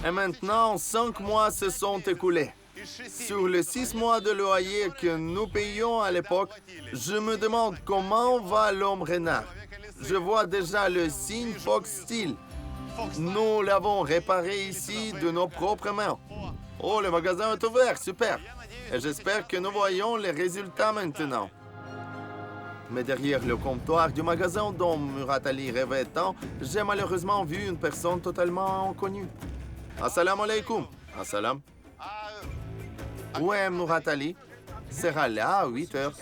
Et maintenant, 5 mois se sont écoulés. Sur les 6 mois de loyer que nous payons à l'époque, je me demande comment va l'homme renard. Je vois déjà le signe Fox Steel. Nous l'avons réparé ici de nos propres mains. Oh, le magasin est ouvert, super. Et j'espère que nous voyons les résultats maintenant. Mais derrière le comptoir du magasin dont Murat Ali rêvait tant, j'ai malheureusement vu une personne totalement inconnue. Assalamu alaikum. Assalam. Où est Murat Ali? Sera là à 8 heures.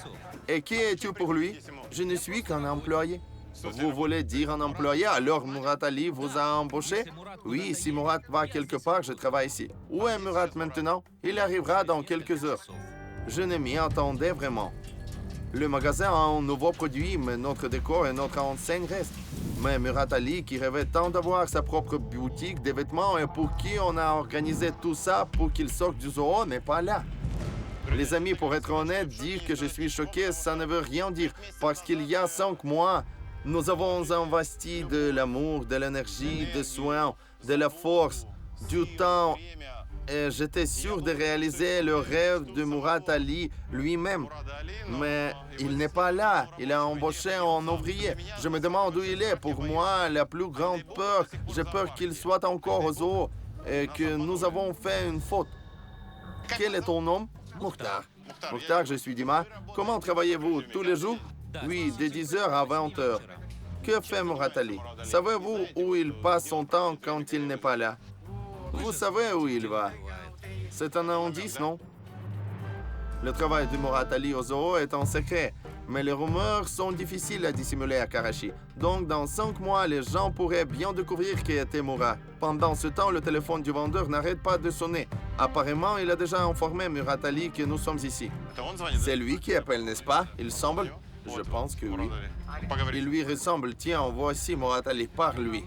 Et qui es-tu pour lui? Je ne suis qu'un employé. Vous voulez dire un employé, alors Murat Ali vous a embauché? Oui, si Murat va quelque part, je travaille ici. Où est Murat maintenant? Il arrivera dans quelques heures. Je ne m'y attendais vraiment. Le magasin a un nouveau produit, mais notre décor et notre enseigne restent. Mais Murat Ali, qui rêvait tant d'avoir sa propre boutique de vêtements et pour qui on a organisé tout ça pour qu'il sorte du zoo, n'est pas là. Les amis, pour être honnête, dire que je suis choqué, ça ne veut rien dire. Parce qu'il y a 5 mois, nous avons investi de l'amour, de l'énergie, des soins, de la force, du temps. Et j'étais sûr de réaliser le rêve de Murat Ali lui-même. Mais il n'est pas là. Il a embauché un ouvrier. Je me demande où il est. Pour moi, la plus grande peur, j'ai peur qu'il soit encore au zoo et que nous avons fait une faute. Quel est ton nom? Mokhtar. Mokhtar, je suis Dima. Comment travaillez-vous tous les jours? Oui, de 10h à 20h. Que fait Murat Ali? Savez-vous où il passe son temps quand il n'est pas là? Vous savez où il va? C'est un indice, non? Le travail de Murat Ali au zoo est en secret, mais les rumeurs sont difficiles à dissimuler à Karachi. Donc, dans 5 mois, les gens pourraient bien découvrir qui était Murat. Pendant ce temps, le téléphone du vendeur n'arrête pas de sonner. Apparemment, il a déjà informé Murat Ali que nous sommes ici. C'est lui qui appelle, n'est-ce pas? Il semble. Je pense que oui. Il lui ressemble. Tiens, voici Murat Ali. Par lui.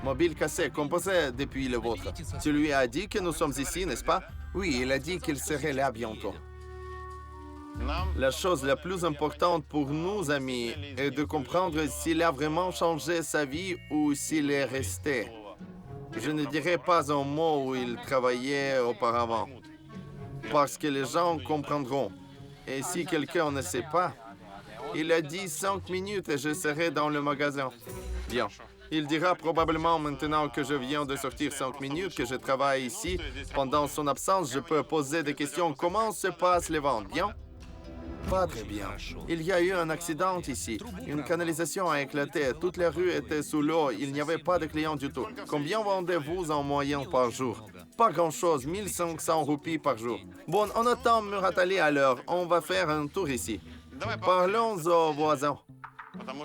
Mobile cassé, composé depuis le vôtre. Tu lui as dit que nous sommes ici, n'est-ce pas? Oui, il a dit qu'il serait là bientôt. La chose la plus importante pour nous, amis, est de comprendre s'il a vraiment changé sa vie ou s'il est resté. Je ne dirai pas un mot où il travaillait auparavant, parce que les gens comprendront. Et si quelqu'un ne sait pas, il a dit 5 minutes et je serai dans le magasin. Bien. Il dira probablement maintenant que je viens de sortir 5 minutes, que je travaille ici. Pendant son absence, je peux poser des questions. Comment se passent les ventes? Bien? Pas très bien. Il y a eu un accident ici. Une canalisation a éclaté. Toute la rue était sous l'eau. Il n'y avait pas de clients du tout. Combien vendez-vous en moyenne par jour? Pas grand-chose. 1500 roupies par jour. Bon, on attend Murat Ali alors. On va faire un tour ici. Parlons aux voisins.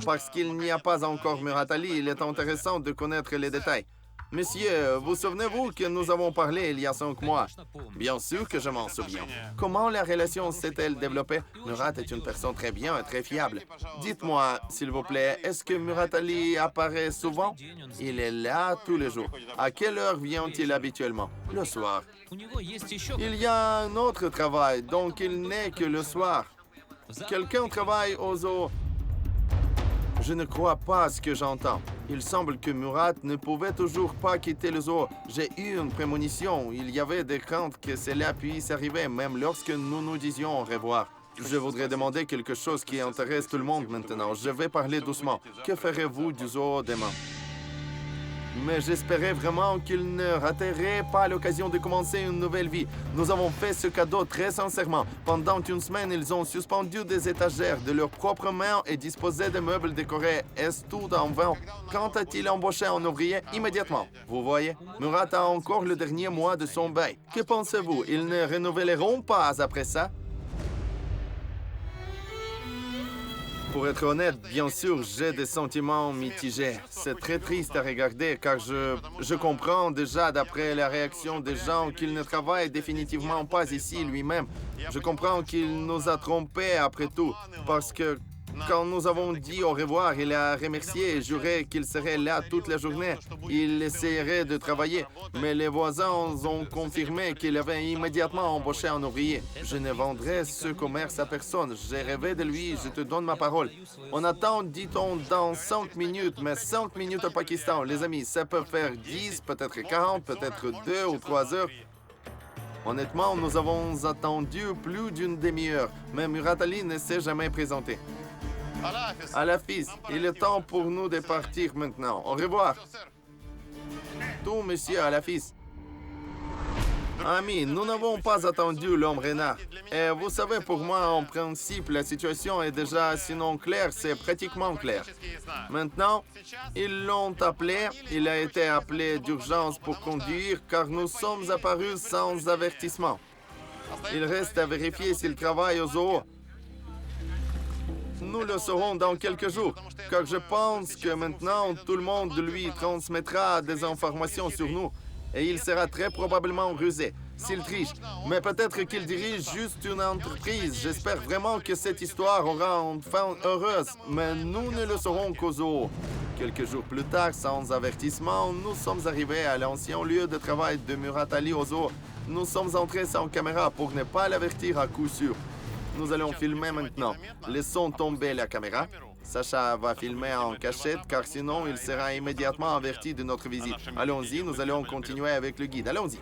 Parce qu'il n'y a pas encore Murat Ali, il est intéressant de connaître les détails. Monsieur, vous souvenez-vous que nous avons parlé il y a 5 mois? Bien sûr que je m'en souviens. Comment la relation s'est-elle développée? Murat est une personne très bien et très fiable. Dites-moi, s'il vous plaît, est-ce que Murat Ali apparaît souvent? Il est là tous les jours. À quelle heure vient-il habituellement? Le soir. Il y a un autre travail, donc il n'est que le soir. Quelqu'un travaille au zoo. Je ne crois pas à ce que j'entends. Il semble que Murat ne pouvait toujours pas quitter le zoo. J'ai eu une prémonition. Il y avait des craintes que cela puisse arriver, même lorsque nous nous disions au revoir. Je voudrais demander quelque chose qui intéresse tout le monde maintenant. Je vais parler doucement. Que ferez-vous du zoo demain? Mais j'espérais vraiment qu'il ne raterait pas l'occasion de commencer une nouvelle vie. Nous avons fait ce cadeau très sincèrement. Pendant une semaine, ils ont suspendu des étagères de leurs propres mains et disposé de meubles décorés. Est-ce tout en vain? Quand a-t-il embauché un ouvrier? Immédiatement. Vous voyez, Murat a encore le dernier mois de son bail. Que pensez-vous? Ils ne renouvelleront pas après ça? Pour être honnête, bien sûr, j'ai des sentiments mitigés. C'est très triste à regarder car je comprends déjà d'après la réaction des gens qu'il ne travaille définitivement pas ici lui-même. Je comprends qu'il nous a trompés après tout parce que quand nous avons dit au revoir, il a remercié et juré qu'il serait là toute la journée. Il essaierait de travailler, mais les voisins ont confirmé qu'il avait immédiatement embauché un ouvrier. Je ne vendrai ce commerce à personne. J'ai rêvé de lui, je te donne ma parole. On attend, dit-on, dans 5 minutes, mais 5 minutes au Pakistan. Les amis, ça peut faire 10, peut-être 40, peut-être 2 ou 3 heures. Honnêtement, nous avons attendu plus d'une demi-heure, mais Murat Ali ne s'est jamais présenté. À la fils, il est temps pour nous de partir maintenant. Au revoir. Tout, monsieur, à la fils. Amis, nous n'avons pas attendu l'homme renard. Et vous savez, pour moi, en principe, la situation est déjà, sinon claire, c'est pratiquement clair. Maintenant, ils l'ont appelé, il a été appelé d'urgence pour conduire, car nous sommes apparus sans avertissement. Il reste à vérifier s'il travaille au zoo. Nous le saurons dans quelques jours, car je pense que maintenant, tout le monde lui transmettra des informations sur nous. Et il sera très probablement rusé s'il triche. Mais peut-être qu'il dirige juste une entreprise. J'espère vraiment que cette histoire aura une fin heureuse. Mais nous ne le saurons qu'au zoo. Quelques jours plus tard, sans avertissement, nous sommes arrivés à l'ancien lieu de travail de Murat Ali au zoo. Nous sommes entrés sans caméra pour ne pas l'avertir à coup sûr. Nous allons filmer maintenant. Laissons tomber la caméra. Sacha va filmer en cachette, car sinon il sera immédiatement averti de notre visite. Allons-y, nous allons continuer avec le guide. Allons-y.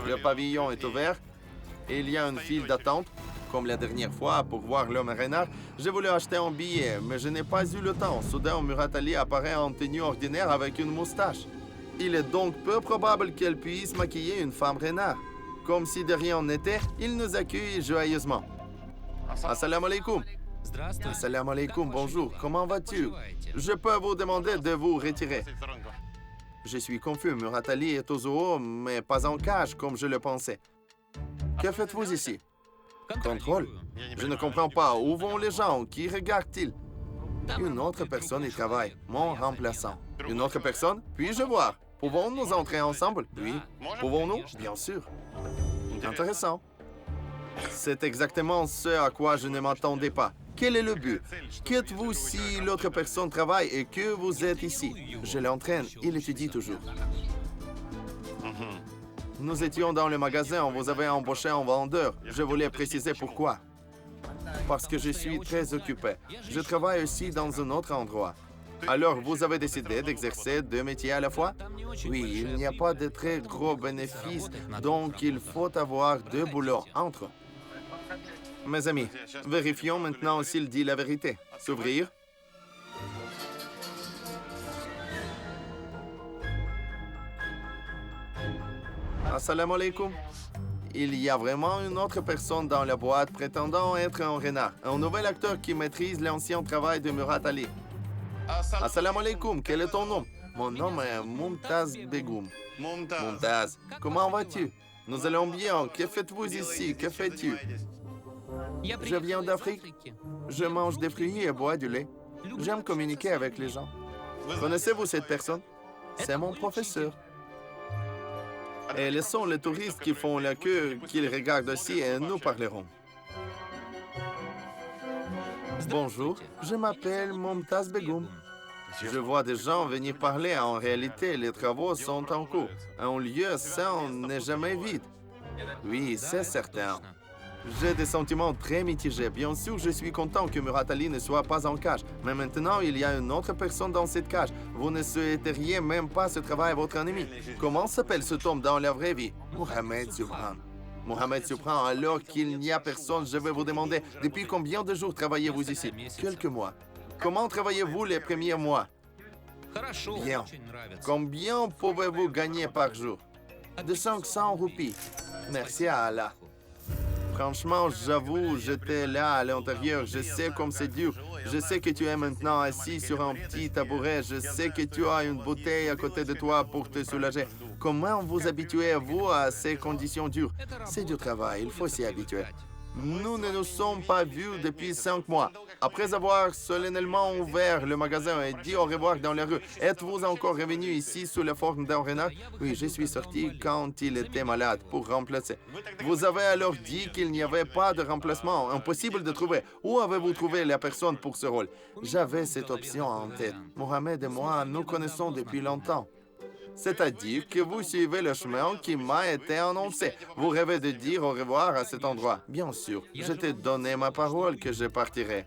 Le pavillon est ouvert. Et il y a une file d'attente. Comme la dernière fois, pour voir l'homme renard, j'ai voulu acheter un billet, mais je n'ai pas eu le temps. Soudain, Murat Ali apparaît en tenue ordinaire avec une moustache. Il est donc peu probable qu'elle puisse maquiller une femme renard. Comme si de rien n'était, il nous accueille joyeusement. Assalamu alaikum. Assalamu alaikum, bonjour. Comment vas-tu? Je peux vous demander de vous retirer. Je suis confus. Murat Ali est au zoo, mais pas en cage, comme je le pensais. Que faites-vous ici? Contrôle? Je ne comprends pas. Où vont les gens? Qui regardent-ils? Une autre personne y travaille. Mon remplaçant. Une autre personne? Puis-je voir? Pouvons-nous entrer ensemble? Oui. Pouvons-nous? Bien sûr. Intéressant. C'est exactement ce à quoi je ne m'attendais pas. Quel est le but? Qu'êtes-vous si l'autre personne travaille et que vous êtes ici? Je l'entraîne, il étudie toujours. Nous étions dans le magasin, on vous avait embauché en vendeur. Je voulais préciser pourquoi. Parce que je suis très occupé. Je travaille aussi dans un autre endroit. Alors, vous avez décidé d'exercer 2 métiers à la fois? Oui, il n'y a pas de très gros bénéfices, donc il faut avoir 2 boulots entre eux. Mes amis, vérifions maintenant s'il dit la vérité. S'ouvrir. Assalamu alaikum. Il y a vraiment une autre personne dans la boîte prétendant être un renard. Un nouvel acteur qui maîtrise l'ancien travail de Murat Ali. Assalamu alaikum, quel est ton nom? Mon nom est Mumtaz Begum. Mumtaz, comment vas-tu? Nous allons bien. Que faites-vous ici? Que fais-tu? Je viens d'Afrique. Je mange des fruits et bois du lait. J'aime communiquer avec les gens. Connaissez-vous cette personne? C'est mon professeur. Et laissons les touristes qui font la queue qu'ils regardent aussi et nous parlerons. Bonjour, je m'appelle Mumtaz Begum. Je vois des gens venir parler. En réalité, les travaux sont en cours. Un lieu sain n'est jamais vide. Oui, c'est certain. J'ai des sentiments très mitigés. Bien sûr, je suis content que Murat Ali ne soit pas en cage. Mais maintenant, il y a une autre personne dans cette cage. Vous ne souhaiteriez même pas ce travail à votre ennemi. Comment s'appelle cet homme dans la vraie vie? Mohamed Subhan. Mohamed Subhan, alors qu'il n'y a personne, je vais vous demander, depuis combien de jours travaillez-vous ici? Quelques mois. Comment travaillez-vous les premiers mois? Bien. Combien pouvez-vous gagner par jour? De 500 roupies. Merci à Allah. Franchement, j'avoue, j'étais là à l'intérieur. Je sais comme c'est dur. Je sais que tu es maintenant assis sur un petit tabouret. Je sais que tu as une bouteille à côté de toi pour te soulager. Comment vous habituez-vous à ces conditions dures? C'est du travail, il faut s'y habituer. Nous ne nous sommes pas vus depuis 5 mois. Après avoir solennellement ouvert le magasin et dit au revoir dans la rue, êtes-vous encore revenu ici sous la forme d'un renard? Oui, je suis sorti quand il était malade pour remplacer. Vous avez alors dit qu'il n'y avait pas de remplacement, impossible de trouver. Où avez-vous trouvé la personne pour ce rôle? J'avais cette option en tête. Mohamed et moi nous connaissons depuis longtemps. C'est-à-dire que vous suivez le chemin qui m'a été annoncé. Vous rêvez de dire au revoir à cet endroit. Bien sûr, je t'ai donné ma parole que je partirai.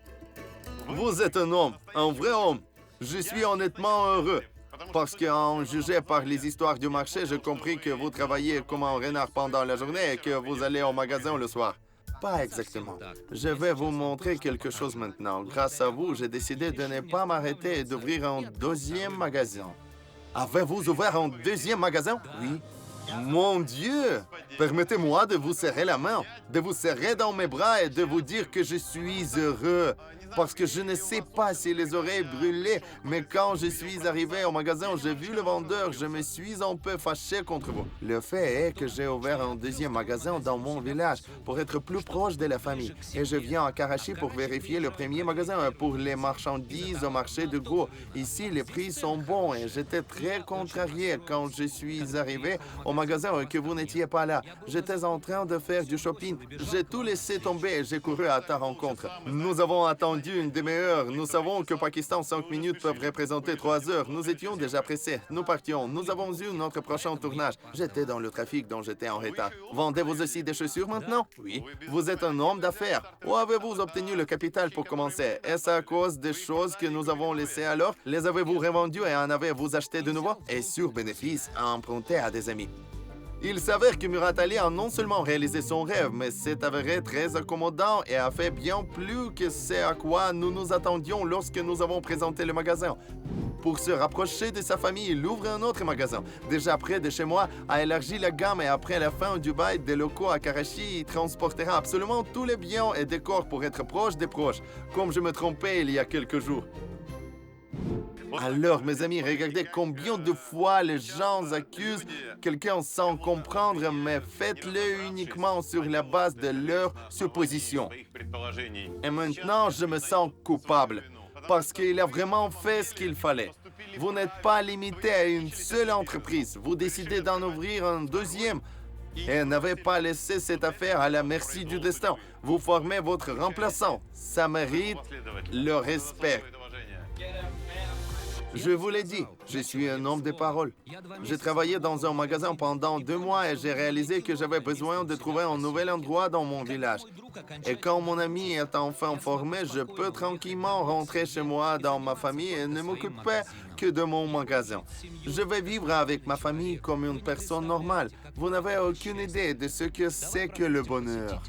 Vous êtes un homme, un vrai homme. Je suis honnêtement heureux. Parce qu'en jugé par les histoires du marché, j'ai compris que vous travaillez comme un renard pendant la journée et que vous allez au magasin le soir. Pas exactement. Je vais vous montrer quelque chose maintenant. Grâce à vous, j'ai décidé de ne pas m'arrêter et d'ouvrir un deuxième magasin. Avez-vous ouvert un deuxième magasin? Oui. Mon Dieu! Permettez-moi de vous serrer la main, de vous serrer dans mes bras et de vous dire que je suis heureux. Parce que je ne sais pas si les oreilles brûlaient, mais quand je suis arrivé au magasin, j'ai vu le vendeur, je me suis un peu fâché contre vous. Le fait est que j'ai ouvert un deuxième magasin dans mon village pour être plus proche de la famille. Et je viens à Karachi pour vérifier le premier magasin pour les marchandises au marché de gros. Ici, les prix sont bons et j'étais très contrarié quand je suis arrivé au magasin et que vous n'étiez pas là. J'étais en train de faire du shopping. J'ai tout laissé tomber et j'ai couru à ta rencontre. Nous avons attendu une demi-heure. Nous savons que Pakistan, 5 minutes peuvent représenter 3 heures. Nous étions déjà pressés. Nous partions. Nous avons eu notre prochain tournage. J'étais dans le trafic dont j'étais en retard. Vendez-vous aussi des chaussures maintenant? Oui. Vous êtes un homme d'affaires. Où avez-vous obtenu le capital pour commencer? Est-ce à cause des choses que nous avons laissées alors? Les avez-vous revendues et en avez-vous acheté de nouveau? Et sur bénéfice, à emprunter à des amis. Il s'avère que Murat Ali a non seulement réalisé son rêve, mais s'est avéré très accommodant et a fait bien plus que ce à quoi nous nous attendions lorsque nous avons présenté le magasin. Pour se rapprocher de sa famille, il ouvre un autre magasin, déjà près de chez moi, a élargi la gamme et après la fin du bail des locaux à Karachi, il transportera absolument tous les biens et décors pour être proche des proches, comme je me trompais il y a quelques jours. Alors, mes amis, regardez combien de fois les gens accusent quelqu'un sans comprendre, mais faites-le uniquement sur la base de leurs suppositions. Et maintenant, je me sens coupable, parce qu'il a vraiment fait ce qu'il fallait. Vous n'êtes pas limité à une seule entreprise. Vous décidez d'en ouvrir un deuxième et n'avez pas laissé cette affaire à la merci du destin. Vous formez votre remplaçant. Ça mérite le respect. Je vous l'ai dit, je suis un homme de parole. J'ai travaillé dans un magasin pendant 2 mois et j'ai réalisé que j'avais besoin de trouver un nouvel endroit dans mon village. Et quand mon ami est enfin formé, je peux tranquillement rentrer chez moi dans ma famille et ne m'occuper que de mon magasin. Je vais vivre avec ma famille comme une personne normale. Vous n'avez aucune idée de ce que c'est que le bonheur.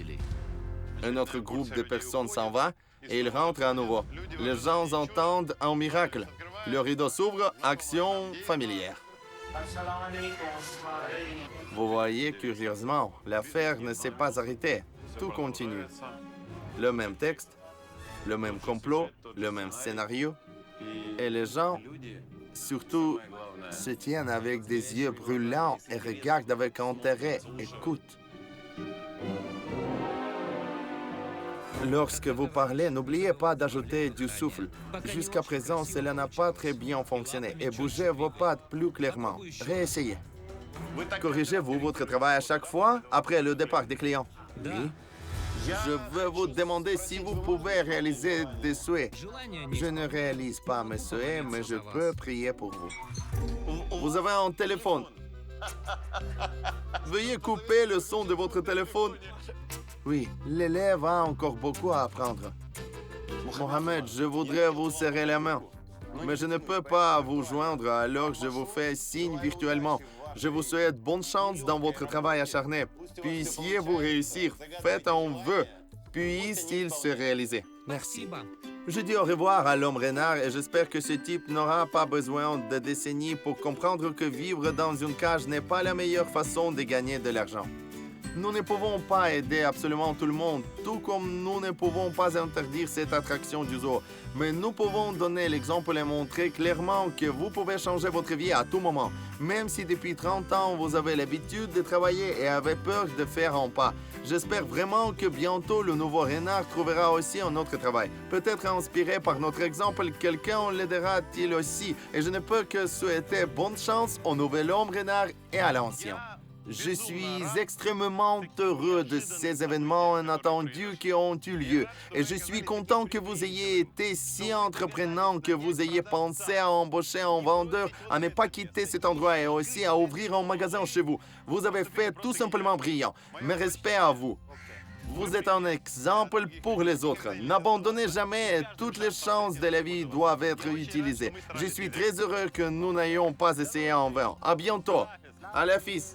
Un autre groupe de personnes s'en va et il rentre à nouveau. Les gens entendent un miracle. Le rideau s'ouvre, action familière. Vous voyez, curieusement, l'affaire ne s'est pas arrêtée. Tout continue. Le même texte, le même complot, le même scénario. Et les gens, surtout, se tiennent avec des yeux brûlants et regardent avec intérêt, écoutent. Lorsque vous parlez, n'oubliez pas d'ajouter du souffle. Jusqu'à présent, cela n'a pas très bien fonctionné. Et bougez vos pattes plus clairement. Réessayez. Corrigez-vous votre travail à chaque fois après le départ des clients? Oui. Je veux vous demander si vous pouvez réaliser des souhaits. Je ne réalise pas mes souhaits, mais je peux prier pour vous. Vous avez un téléphone. Veuillez couper le son de votre téléphone. Oui, l'élève a encore beaucoup à apprendre. Mohamed, je voudrais vous serrer la main, mais je ne peux pas vous joindre, alors je vous fais signe virtuellement. Je vous souhaite bonne chance dans votre travail acharné. Puissiez-vous réussir. Faites un vœu. Puisse-t-il se réaliser. Merci. Je dis au revoir à l'homme renard et j'espère que ce type n'aura pas besoin de décennies pour comprendre que vivre dans une cage n'est pas la meilleure façon de gagner de l'argent. Nous ne pouvons pas aider absolument tout le monde, tout comme nous ne pouvons pas interdire cette attraction du zoo. Mais nous pouvons donner l'exemple et montrer clairement que vous pouvez changer votre vie à tout moment, même si depuis 30 ans vous avez l'habitude de travailler et avez peur de faire un pas. J'espère vraiment que bientôt le nouveau renard trouvera aussi un autre travail. Peut-être inspiré par notre exemple, quelqu'un l'aidera-t-il aussi. Et je ne peux que souhaiter bonne chance au nouvel homme renard et à l'ancien. Je suis extrêmement heureux de ces événements inattendus qui ont eu lieu et je suis content que vous ayez été si entreprenant, que vous ayez pensé à embaucher un vendeur, à ne pas quitter cet endroit et aussi à ouvrir un magasin chez vous. Vous avez fait tout simplement brillant. Mes respects à vous. Vous êtes un exemple pour les autres. N'abandonnez jamais, toutes les chances de la vie doivent être utilisées. Je suis très heureux que nous n'ayons pas essayé en vain. À bientôt. À la fils.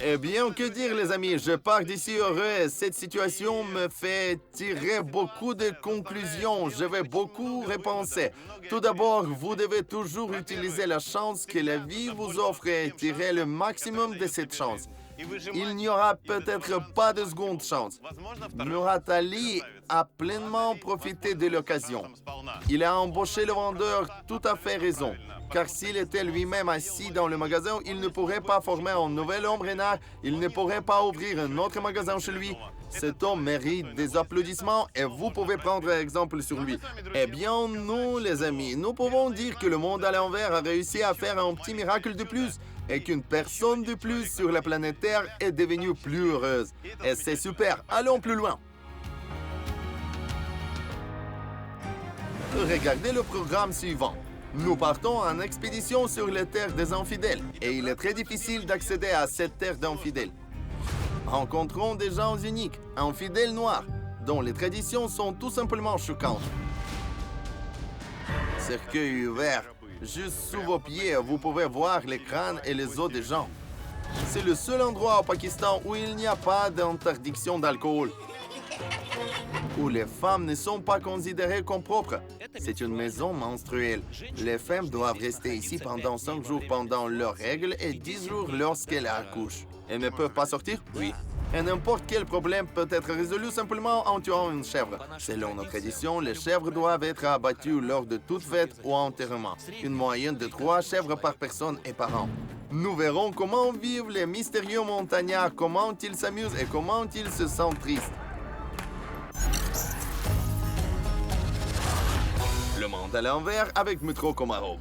Eh bien, que dire, les amis? Je pars d'ici heureux et cette situation me fait tirer beaucoup de conclusions. Je vais beaucoup repenser. Tout d'abord, vous devez toujours utiliser la chance que la vie vous offre et tirer le maximum de cette chance. Il n'y aura peut-être pas de seconde chance. Murat Ali a pleinement profité de l'occasion. Il a embauché le vendeur tout à fait raison. Car s'il était lui-même assis dans le magasin, il ne pourrait pas former un nouvel homme renard, il ne pourrait pas ouvrir un autre magasin chez lui. Cet homme mérite des applaudissements et vous pouvez prendre exemple sur lui. Eh bien, nous, les amis, nous pouvons dire que le monde à l'envers a réussi à faire un petit miracle de plus et qu'une personne de plus sur la planète Terre est devenue plus heureuse. Et c'est super, allons plus loin. Regardez le programme suivant. Nous partons en expédition sur les terres des infidèles et il est très difficile d'accéder à cette terre d'infidèles. Rencontrons des gens uniques, infidèles noirs, dont les traditions sont tout simplement choquantes. Cercueil ouvert, juste sous vos pieds, vous pouvez voir les crânes et les os des gens. C'est le seul endroit au Pakistan où il n'y a pas d'interdiction d'alcool, où les femmes ne sont pas considérées comme propres. C'est une maison menstruelle. Les femmes doivent rester ici pendant 5 jours pendant leurs règles et 10 jours lorsqu'elles accouchent. Elles ne peuvent pas sortir? Oui. Et n'importe quel problème peut être résolu simplement en tuant une chèvre. Selon nos traditions, les chèvres doivent être abattues lors de toute fête ou enterrement. Une moyenne de 3 chèvres par personne et par an. Nous verrons comment vivent les mystérieux montagnards, comment ils s'amusent et comment ils se sentent tristes. Le monde à l'envers avec Mitro Komarov.